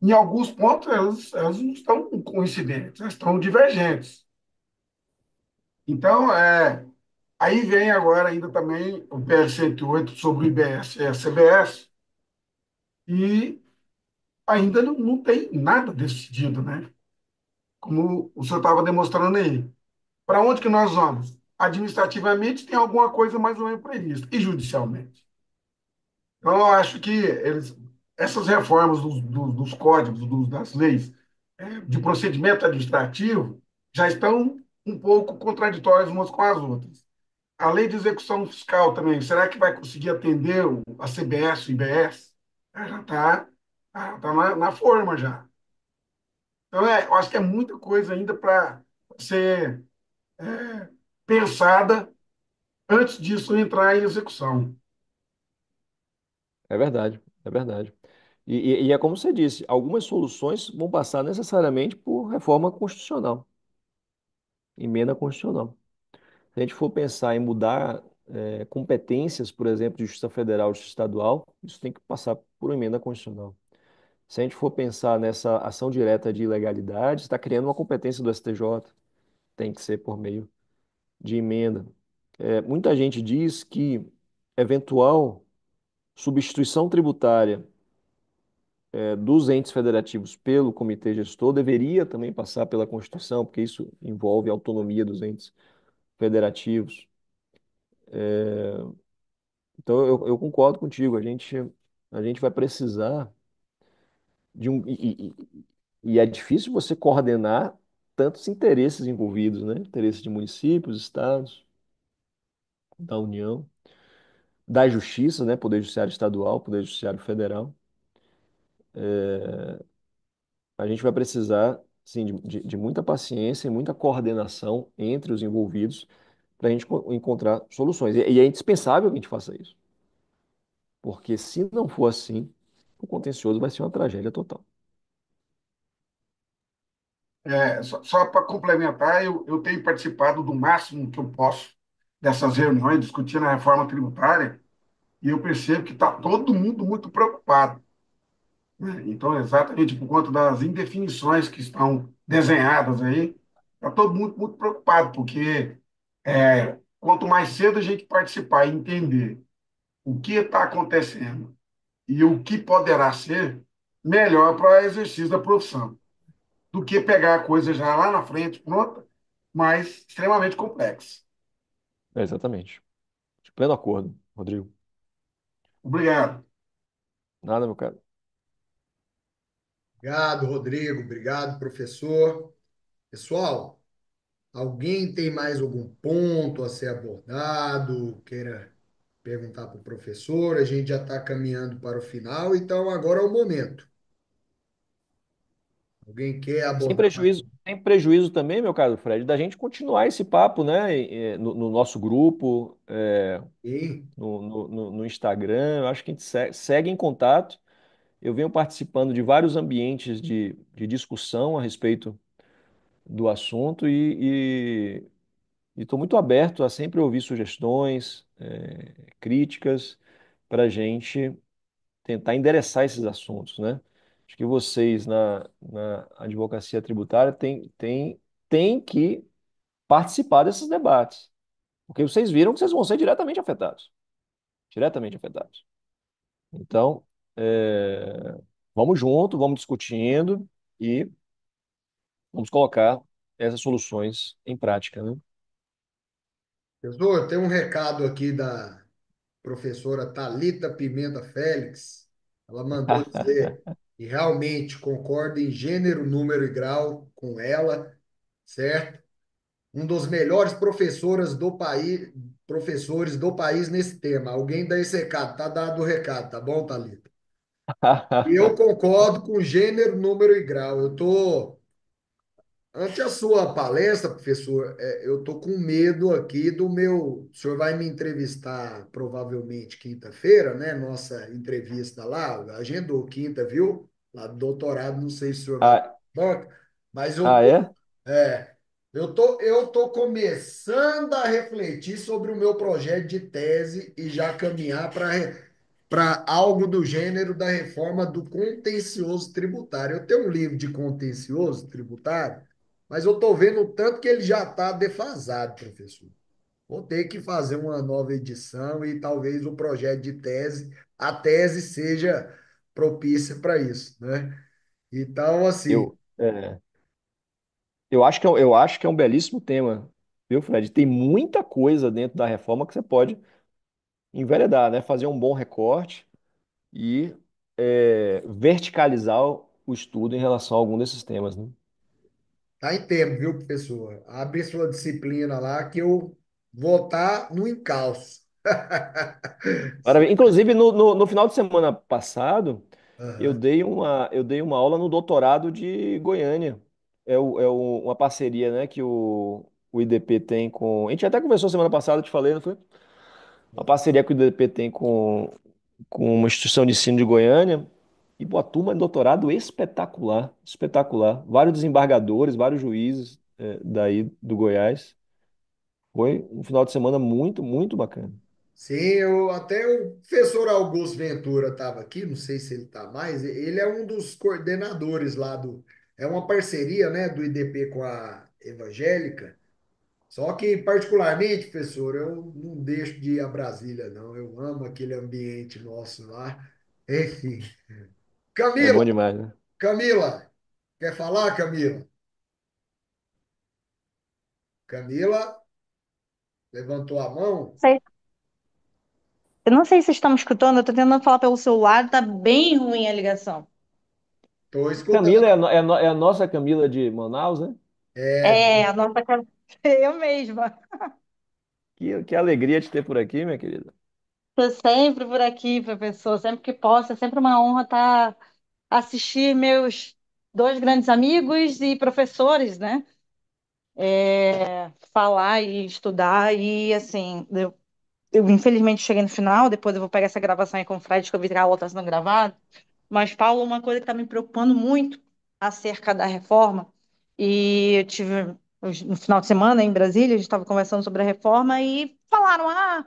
Em alguns pontos, elas não estão coincidentes, elas estão divergentes. Então, aí vem agora ainda também o PL 108 sobre o IBS e a CBS, e ainda não tem nada decidido, né? Como o senhor estava demonstrando aí. Para onde que nós vamos? Administrativamente tem alguma coisa mais ou menos prevista, e judicialmente. Então, eu acho que essas reformas dos códigos, das leis, de procedimento administrativo, já estão um pouco contraditórias umas com as outras. A lei de execução fiscal também, será que vai conseguir atender a CBS, o IBS? Já está na forma já. Então, eu acho que é muita coisa ainda para ser pensada antes disso entrar em execução. é verdade, é verdade. E é como você disse, algumas soluções vão passar necessariamente por reforma constitucional, emenda constitucional. Se a gente for pensar em mudar competências, por exemplo, de Justiça Federal e Justiça Estadual, isso tem que passar por emenda constitucional. Se a gente for pensar nessa ação direta de ilegalidade, está criando uma competência do STJ, tem que ser por meio de emenda. Muita gente diz que eventual substituição tributária dos entes federativos pelo comitê gestor deveria também passar pela Constituição, porque isso envolve a autonomia dos entes federativos. Então, eu concordo contigo, a gente vai precisar de um. E é difícil você coordenar tantos interesses envolvidos, né? Interesses de municípios, estados, da União, da Justiça, né? Poder Judiciário Estadual, Poder Judiciário Federal. A gente vai precisar, sim, de muita paciência e muita coordenação entre os envolvidos para a gente encontrar soluções. E é indispensável que a gente faça isso, porque se não for assim, o contencioso vai ser uma tragédia total. Só para complementar, eu tenho participado do máximo que eu posso dessas reuniões, discutindo a reforma tributária, e eu percebo que está todo mundo muito preocupado, né? Então, exatamente por conta das indefinições que estão desenhadas aí, está todo mundo muito preocupado, porque quanto mais cedo a gente participar e entender o que está acontecendo e o que poderá ser, melhor para o exercício da profissão, do que pegar a coisa já lá na frente, pronta, mas extremamente complexa. Exatamente. De pleno acordo, Rodrigo. Obrigado. Nada, meu cara. Obrigado, Rodrigo. Obrigado, professor. Pessoal, alguém tem mais algum ponto a ser abordado? Queira perguntar para o professor? A gente já está caminhando para o final, então agora é o momento. Alguém quer abordar? Sem prejuízo também, meu caro Fred, da gente continuar esse papo, né, no nosso grupo, Sim. no Instagram. Eu acho que a gente segue em contato. Eu venho participando de vários ambientes de discussão a respeito do assunto e estou muito aberto a sempre ouvir sugestões, críticas, para a gente tentar endereçar esses assuntos, né? Acho que vocês na advocacia tributária têm que participar desses debates, porque vocês viram que vocês vão ser diretamente afetados. Então, vamos junto, vamos discutindo e vamos colocar essas soluções em prática, né? Professor, tem um recado aqui da professora Thalita Pimenta Félix. Ela mandou dizer que realmente concorda em gênero, número e grau com ela, certo? Um dos melhores professores do país nesse tema. Alguém dá esse recado, tá dado o recado, tá bom, Thalita? E eu concordo com gênero, número e grau. Ante a sua palestra, professor, eu estou com medo aqui do meu. O senhor vai me entrevistar provavelmente quinta-feira, né? Nossa entrevista lá, agendou quinta, viu? Lá do doutorado, não sei se o senhor vai. Ah, Mas ah, é? é, eu tô começando a refletir sobre o meu projeto de tese e já caminhar para algo do gênero da reforma do contencioso tributário. Eu tenho um livro de contencioso tributário, mas eu estou vendo o tanto que ele já está defasado, professor. Vou ter que fazer uma nova edição e talvez o projeto de tese, a tese seja propícia para isso, né? Então, assim, Eu, é, eu acho que é um belíssimo tema, viu, Fred? Tem muita coisa dentro da reforma que você pode enveredar, né? Fazer um bom recorte e verticalizar o estudo em relação a algum desses temas, né? tá em tempo, viu, professor? Abre sua disciplina lá que eu vou estar no encalço. Maravilha. Inclusive, no final de semana passado, Aham. eu dei uma aula no doutorado de Goiânia. Uma parceria, né, que o IDP tem com. A gente até conversou semana passada, eu te falei, não foi? Uma parceria que o IDP tem com uma instituição de ensino de Goiânia. E, pô, a turma de doutorado espetacular, espetacular. Vários desembargadores, vários juízes, daí do Goiás. Foi um final de semana muito, muito bacana. Sim, até o professor Augusto Ventura estava aqui, não sei se ele está mais. Ele é um dos coordenadores lá do. É uma parceria, né, do IDP com a Evangélica. Só que, particularmente, professor, eu não deixo de ir a Brasília, não. Eu amo aquele ambiente nosso lá. Enfim. É Camila, bom demais, né? Camila, quer falar, Camila? Camila levantou a mão. Sei- Eu não sei se estão me escutando, eu tô tentando falar pelo celular, tá bem ruim a ligação. Estou escutando. Camila é a nossa Camila de Manaus, né? É, É, a nossa casa. Eu mesma. Que alegria te ter por aqui, minha querida. Tô sempre por aqui, professor, sempre que posso. É sempre uma honra estar assistir meus dois grandes amigos e professores, né? Falar e estudar. E assim, eu infelizmente cheguei no final, depois eu vou pegar essa gravação aí com o Fred, que eu vi que a aula está sendo gravada. Mas, Paulo, uma coisa que está me preocupando muito acerca da reforma, e eu tive no final de semana em Brasília, a gente estava conversando sobre a reforma e falaram: ah,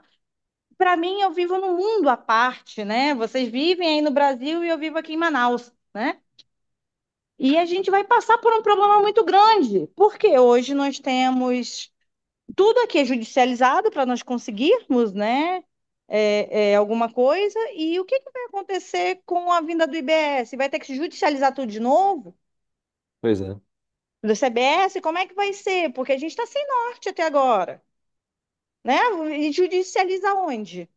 para mim eu vivo num mundo à parte, né? Vocês vivem aí no Brasil e eu vivo aqui em Manaus, né? E a gente vai passar por um problema muito grande, porque hoje nós temos tudo aqui é judicializado para nós conseguirmos, né? Alguma coisa, e o que que vai acontecer com a vinda do IBS? Vai ter que judicializar tudo de novo? Pois é. Do CBS, como é que vai ser? Porque a gente está sem norte até agora, né? E judicializa onde?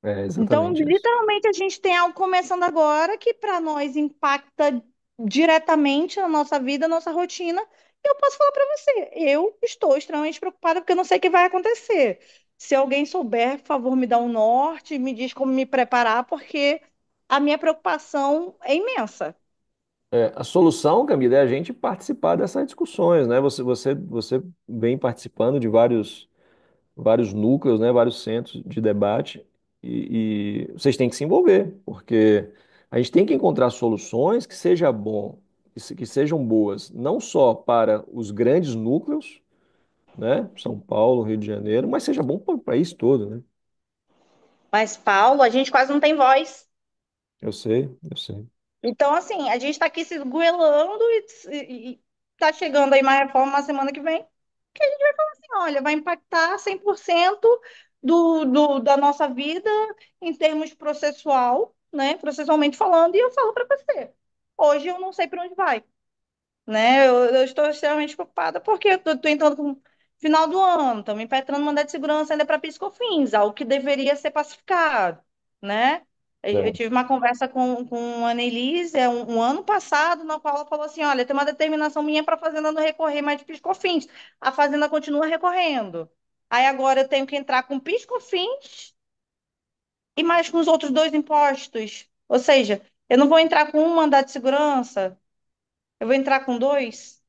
É Então, exatamente isso. literalmente, a gente tem algo começando agora que para nós impacta diretamente na nossa vida, nossa rotina. E eu posso falar para você, eu estou extremamente preocupada porque eu não sei o que vai acontecer. Se alguém souber, por favor, me dá um norte, me diz como me preparar, porque a minha preocupação é imensa. É, a solução, Camila, é a gente participar dessas discussões, né? Você vem participando de vários núcleos, né? Vários centros de debate e vocês têm que se envolver, porque a gente tem que encontrar soluções que seja bom, que sejam boas, não só para os grandes núcleos, né? São Paulo, Rio de Janeiro, mas seja bom para o país todo, né? Mas, Paulo, a gente quase não tem voz. Eu sei, eu sei. Então, assim, a gente está aqui se esgoelando e tá chegando aí uma reforma na semana que vem. Assim, olha, vai impactar 100% da nossa vida em termos processual, né? Processualmente falando, e eu falo para você, hoje eu não sei para onde vai, né? Eu estou extremamente preocupada porque eu estou entrando com final do ano, também impetrando mandado de segurança ainda para PiscoFins, algo que deveria ser pacificado, né? Eu É. tive uma conversa com a Annelise um ano passado, na qual ela falou assim: olha, tem uma determinação minha para a Fazenda não recorrer mais de PiscoFins. A Fazenda continua recorrendo. Aí agora eu tenho que entrar com PiscoFins e mais com os outros dois impostos. Ou seja, eu não vou entrar com um mandado de segurança, eu vou entrar com dois.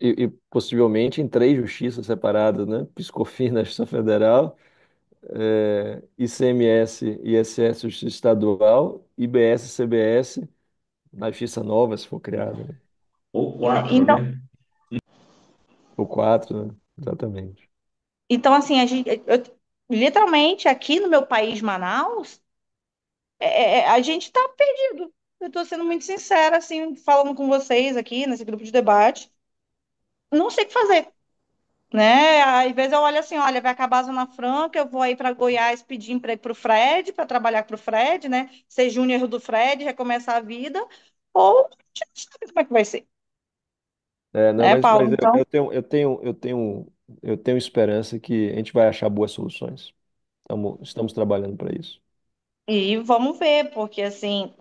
E possivelmente em três justiças separadas, né? Piscofins na Justiça Federal, ICMS, ISS, Justiça Estadual, IBS, CBS, na Justiça Nova, se for criada, né? Ou quatro, Então, né? Ou quatro, né? Exatamente. então assim, literalmente aqui no meu país, Manaus, a gente está perdido. Eu estou sendo muito sincera, assim, falando com vocês aqui nesse grupo de debate. Não sei o que fazer, né? Às vezes eu olho assim, olha, vai acabar a Zona Franca, eu vou aí para Goiás pedir emprego para o Fred, para trabalhar para o Fred, né? Ser júnior do Fred, recomeçar a vida, ou a gente não sabe como é que vai ser, É, não, né, Paulo? mas Então, eu tenho esperança que a gente vai achar boas soluções. Estamos trabalhando para isso. e vamos ver, porque assim,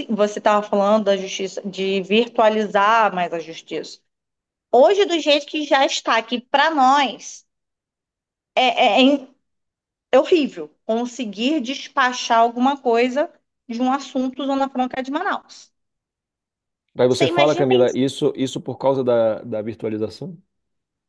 você estava falando da justiça, de virtualizar mais a justiça. Hoje, do jeito que já está aqui para nós, é horrível conseguir despachar alguma coisa de um assunto Zona Franca de Manaus. Aí Você você fala, imagina Camila, isso, isso por causa da virtualização?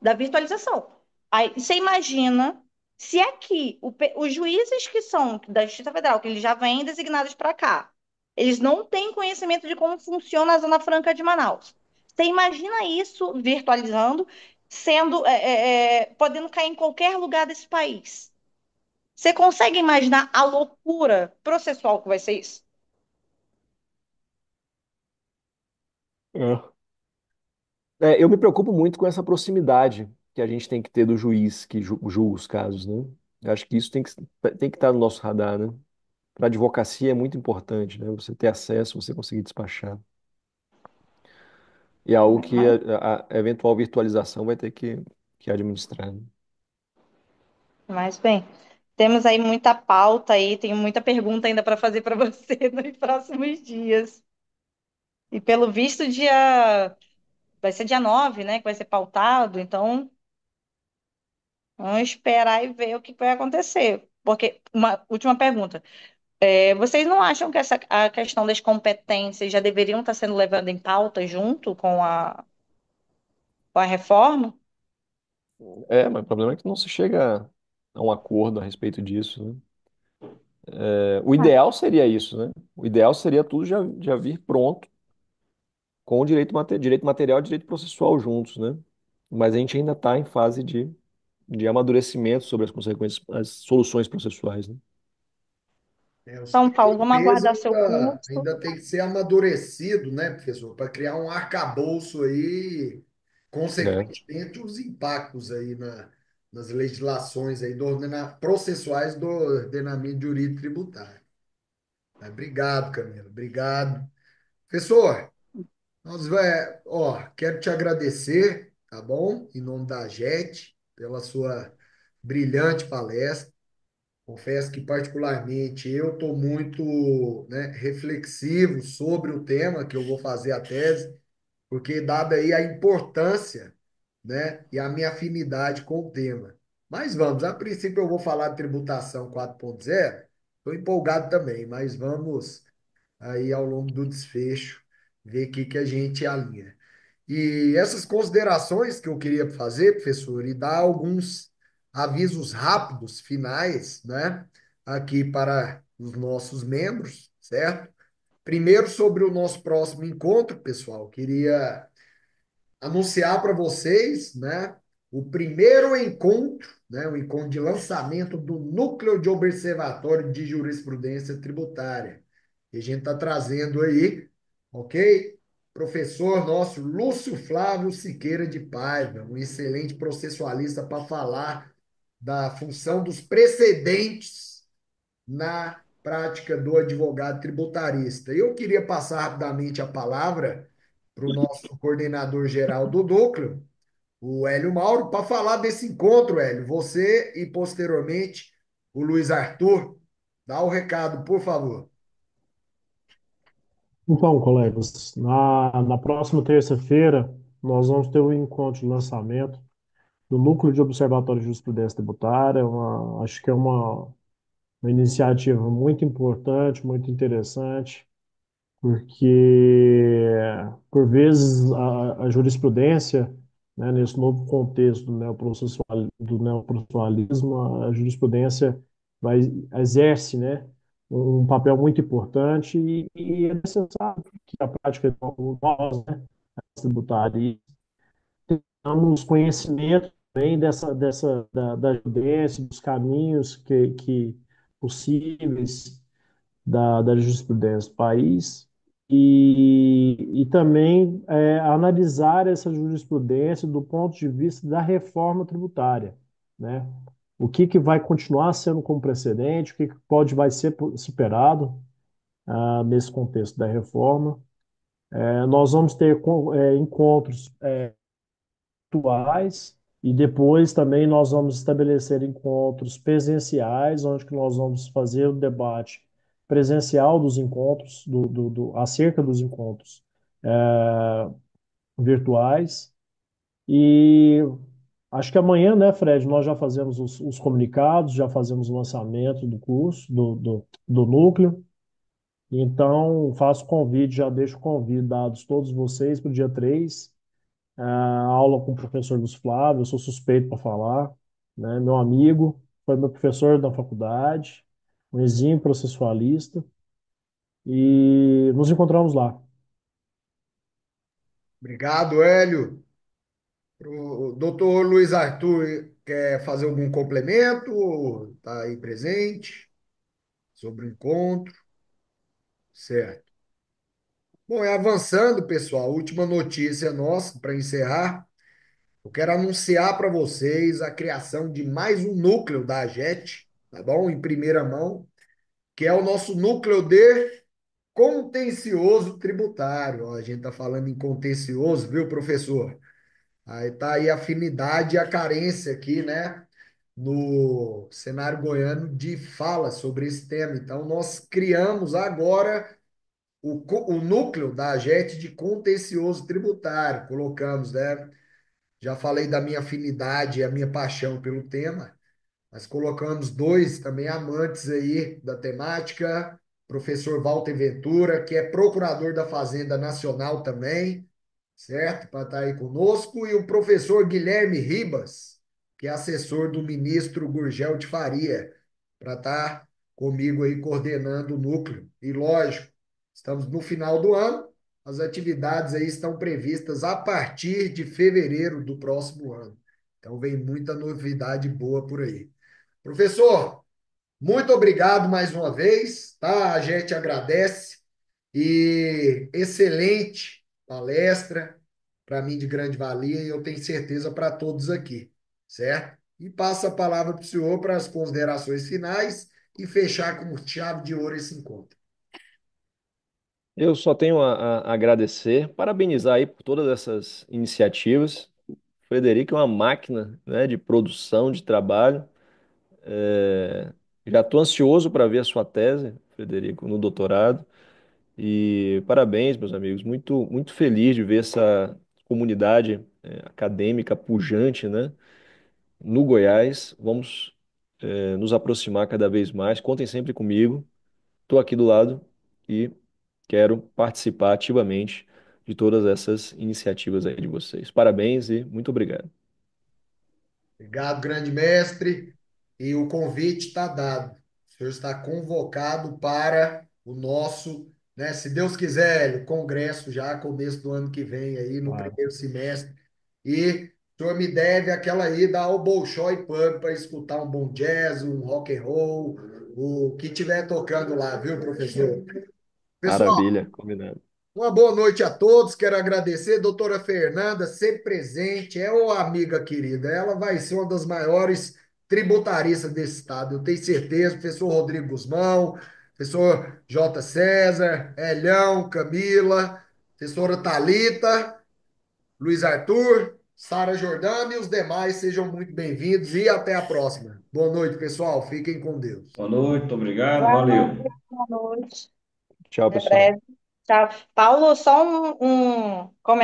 da virtualização. Aí você imagina se aqui os juízes que são da Justiça Federal, que eles já vêm designados para cá, eles não têm conhecimento de como funciona a Zona Franca de Manaus. Você imagina isso virtualizando, sendo, podendo cair em qualquer lugar desse país. Você consegue imaginar a loucura processual que vai ser isso? É. Eu me preocupo muito com essa proximidade que a gente tem que ter do juiz que julga os casos, né? Eu acho que isso tem que estar no nosso radar, né? Para a advocacia é muito importante, né? Você ter acesso, você conseguir despachar. E é algo que Mas, a eventual virtualização vai ter que administrar, né? mas bem, temos aí muita pauta aí, tenho muita pergunta ainda para fazer para você nos próximos dias. E pelo visto, vai ser dia 9, né, que vai ser pautado, então vamos esperar e ver o que vai acontecer. Porque, uma última pergunta, vocês não acham que a questão das competências já deveriam estar sendo levada em pauta junto com a reforma? Mas o problema é que não se chega a um acordo a respeito disso, né? O Ah, ideal seria isso, né? O ideal seria tudo já vir pronto, com o direito material e direito processual juntos, né? Mas a gente ainda está em fase de amadurecimento sobre as consequências, as soluções processuais, né? São Paulo, O vamos peso aguardar seu curso. ainda tem que ser amadurecido, né, professor, para criar um arcabouço aí, É. consequentemente, os impactos aí nas legislações aí processuais do ordenamento jurídico tributário. Obrigado, Camila, obrigado. Professor, quero te agradecer, tá bom? Em nome da JET, pela sua brilhante palestra. Confesso que, particularmente, eu estou muito, né, reflexivo sobre o tema que eu vou fazer a tese, porque, dada aí a importância, né, e a minha afinidade com o tema. Mas vamos, a princípio eu vou falar de tributação 4.0. Estou empolgado também, mas vamos aí ao longo do desfecho ver o que que a gente alinha. E essas considerações que eu queria fazer, professor, e dar alguns avisos rápidos, finais, né, aqui para os nossos membros, certo? Primeiro, sobre o nosso próximo encontro, pessoal, queria anunciar para vocês, né, o primeiro encontro, né, o encontro de lançamento do Núcleo de Observatório de Jurisprudência Tributária, que a gente está trazendo aí, ok? Professor nosso Lúcio Flávio Siqueira de Paiva, um excelente processualista para falar da função dos precedentes na prática do advogado tributarista. Eu queria passar rapidamente a palavra para o nosso coordenador geral do núcleo, o Hélio Mauro, para falar desse encontro, Hélio. Você e posteriormente o Luiz Arthur. Dá o recado, por favor. Então, colegas, na próxima terça-feira, nós vamos ter um encontro de lançamento do Núcleo de Observatório de Jurisprudência Tributária. Acho que é uma iniciativa muito importante, muito interessante, porque, por vezes, a jurisprudência, né, nesse novo contexto do neoprocessualismo, a jurisprudência vai, exerce, né, um papel muito importante e é necessário que a prática de nós, né, tributários, tenhamos conhecimento também da jurisprudência, dos caminhos que possíveis da jurisprudência do país e também analisar essa jurisprudência do ponto de vista da reforma tributária, né? O que vai continuar sendo como precedente, o que vai ser superado nesse contexto da reforma. Nós vamos ter encontros atuais e depois também nós vamos estabelecer encontros presenciais, onde que nós vamos fazer o debate presencial dos encontros, acerca dos encontros virtuais. E acho que amanhã, né, Fred, nós já fazemos os comunicados, já fazemos o lançamento do curso, do núcleo. Então, faço o convite, já deixo convidados todos vocês para o dia 3 aula com o professor Luiz Flávio, eu sou suspeito para falar, né? Meu amigo, foi meu professor da faculdade, um exímio processualista, e nos encontramos lá. Obrigado, Hélio. O doutor Luiz Arthur quer fazer algum complemento? Está aí presente sobre o encontro? Certo. Bom, é avançando, pessoal, última notícia nossa para encerrar. Eu quero anunciar para vocês a criação de mais um núcleo da AGET, tá bom? Em primeira mão, que é o nosso núcleo de contencioso tributário. Ó, a gente está falando em contencioso, viu, professor? Aí tá aí a afinidade e a carência aqui, né? No cenário goiano de fala sobre esse tema. Então, nós criamos agora o núcleo da AGET de contencioso tributário. Colocamos, né? Já falei da minha afinidade e a minha paixão pelo tema, mas colocamos dois também amantes aí da temática, professor Walter Ventura, que é procurador da Fazenda Nacional também, certo? Para estar aí conosco, e o professor Guilherme Ribas, que é assessor do ministro Gurgel de Faria, para estar comigo aí coordenando o núcleo. E lógico, estamos no final do ano, as atividades aí estão previstas a partir de fevereiro do próximo ano. Então vem muita novidade boa por aí. Professor, muito obrigado mais uma vez, tá? A gente agradece e excelente palestra, para mim de grande valia e eu tenho certeza para todos aqui, certo? E passo a palavra para o senhor para as considerações finais e fechar com chave de ouro esse encontro. Eu só tenho a agradecer, parabenizar aí por todas essas iniciativas. O Frederico é uma máquina, né, de produção, de trabalho. Já estou ansioso para ver a sua tese, Frederico, no doutorado. E parabéns, meus amigos. Muito, muito feliz de ver essa comunidade acadêmica pujante, né, no Goiás. Vamos, nos aproximar cada vez mais. Contem sempre comigo. Estou aqui do lado e quero participar ativamente de todas essas iniciativas aí de vocês. Parabéns e muito obrigado. Obrigado, grande mestre. E o convite está dado. O senhor está convocado para o nosso, né, se Deus quiser, o congresso já começo do ano que vem aí no Claro. primeiro semestre. E o senhor me deve aquela ida ao Bolshoi Pub para escutar um bom jazz, um rock and roll, o que tiver tocando lá, viu, professor? Pessoal, Maravilha, combinado. uma boa noite a todos. Quero agradecer. Doutora Fernanda, sempre presente, é uma amiga querida. Ela vai ser uma das maiores tributaristas desse estado, eu tenho certeza. Professor Rodrigo Guzmão, professor J. César, Elhão, Camila, professora Talita, Luiz Arthur, Sara Jordano e os demais sejam muito bem-vindos e até a próxima. Boa noite, pessoal. Fiquem com Deus. Boa noite, muito obrigado, Boa valeu. noite, boa noite. Tchau, Até pessoal. breve. Tchau. Paulo, só um comentário.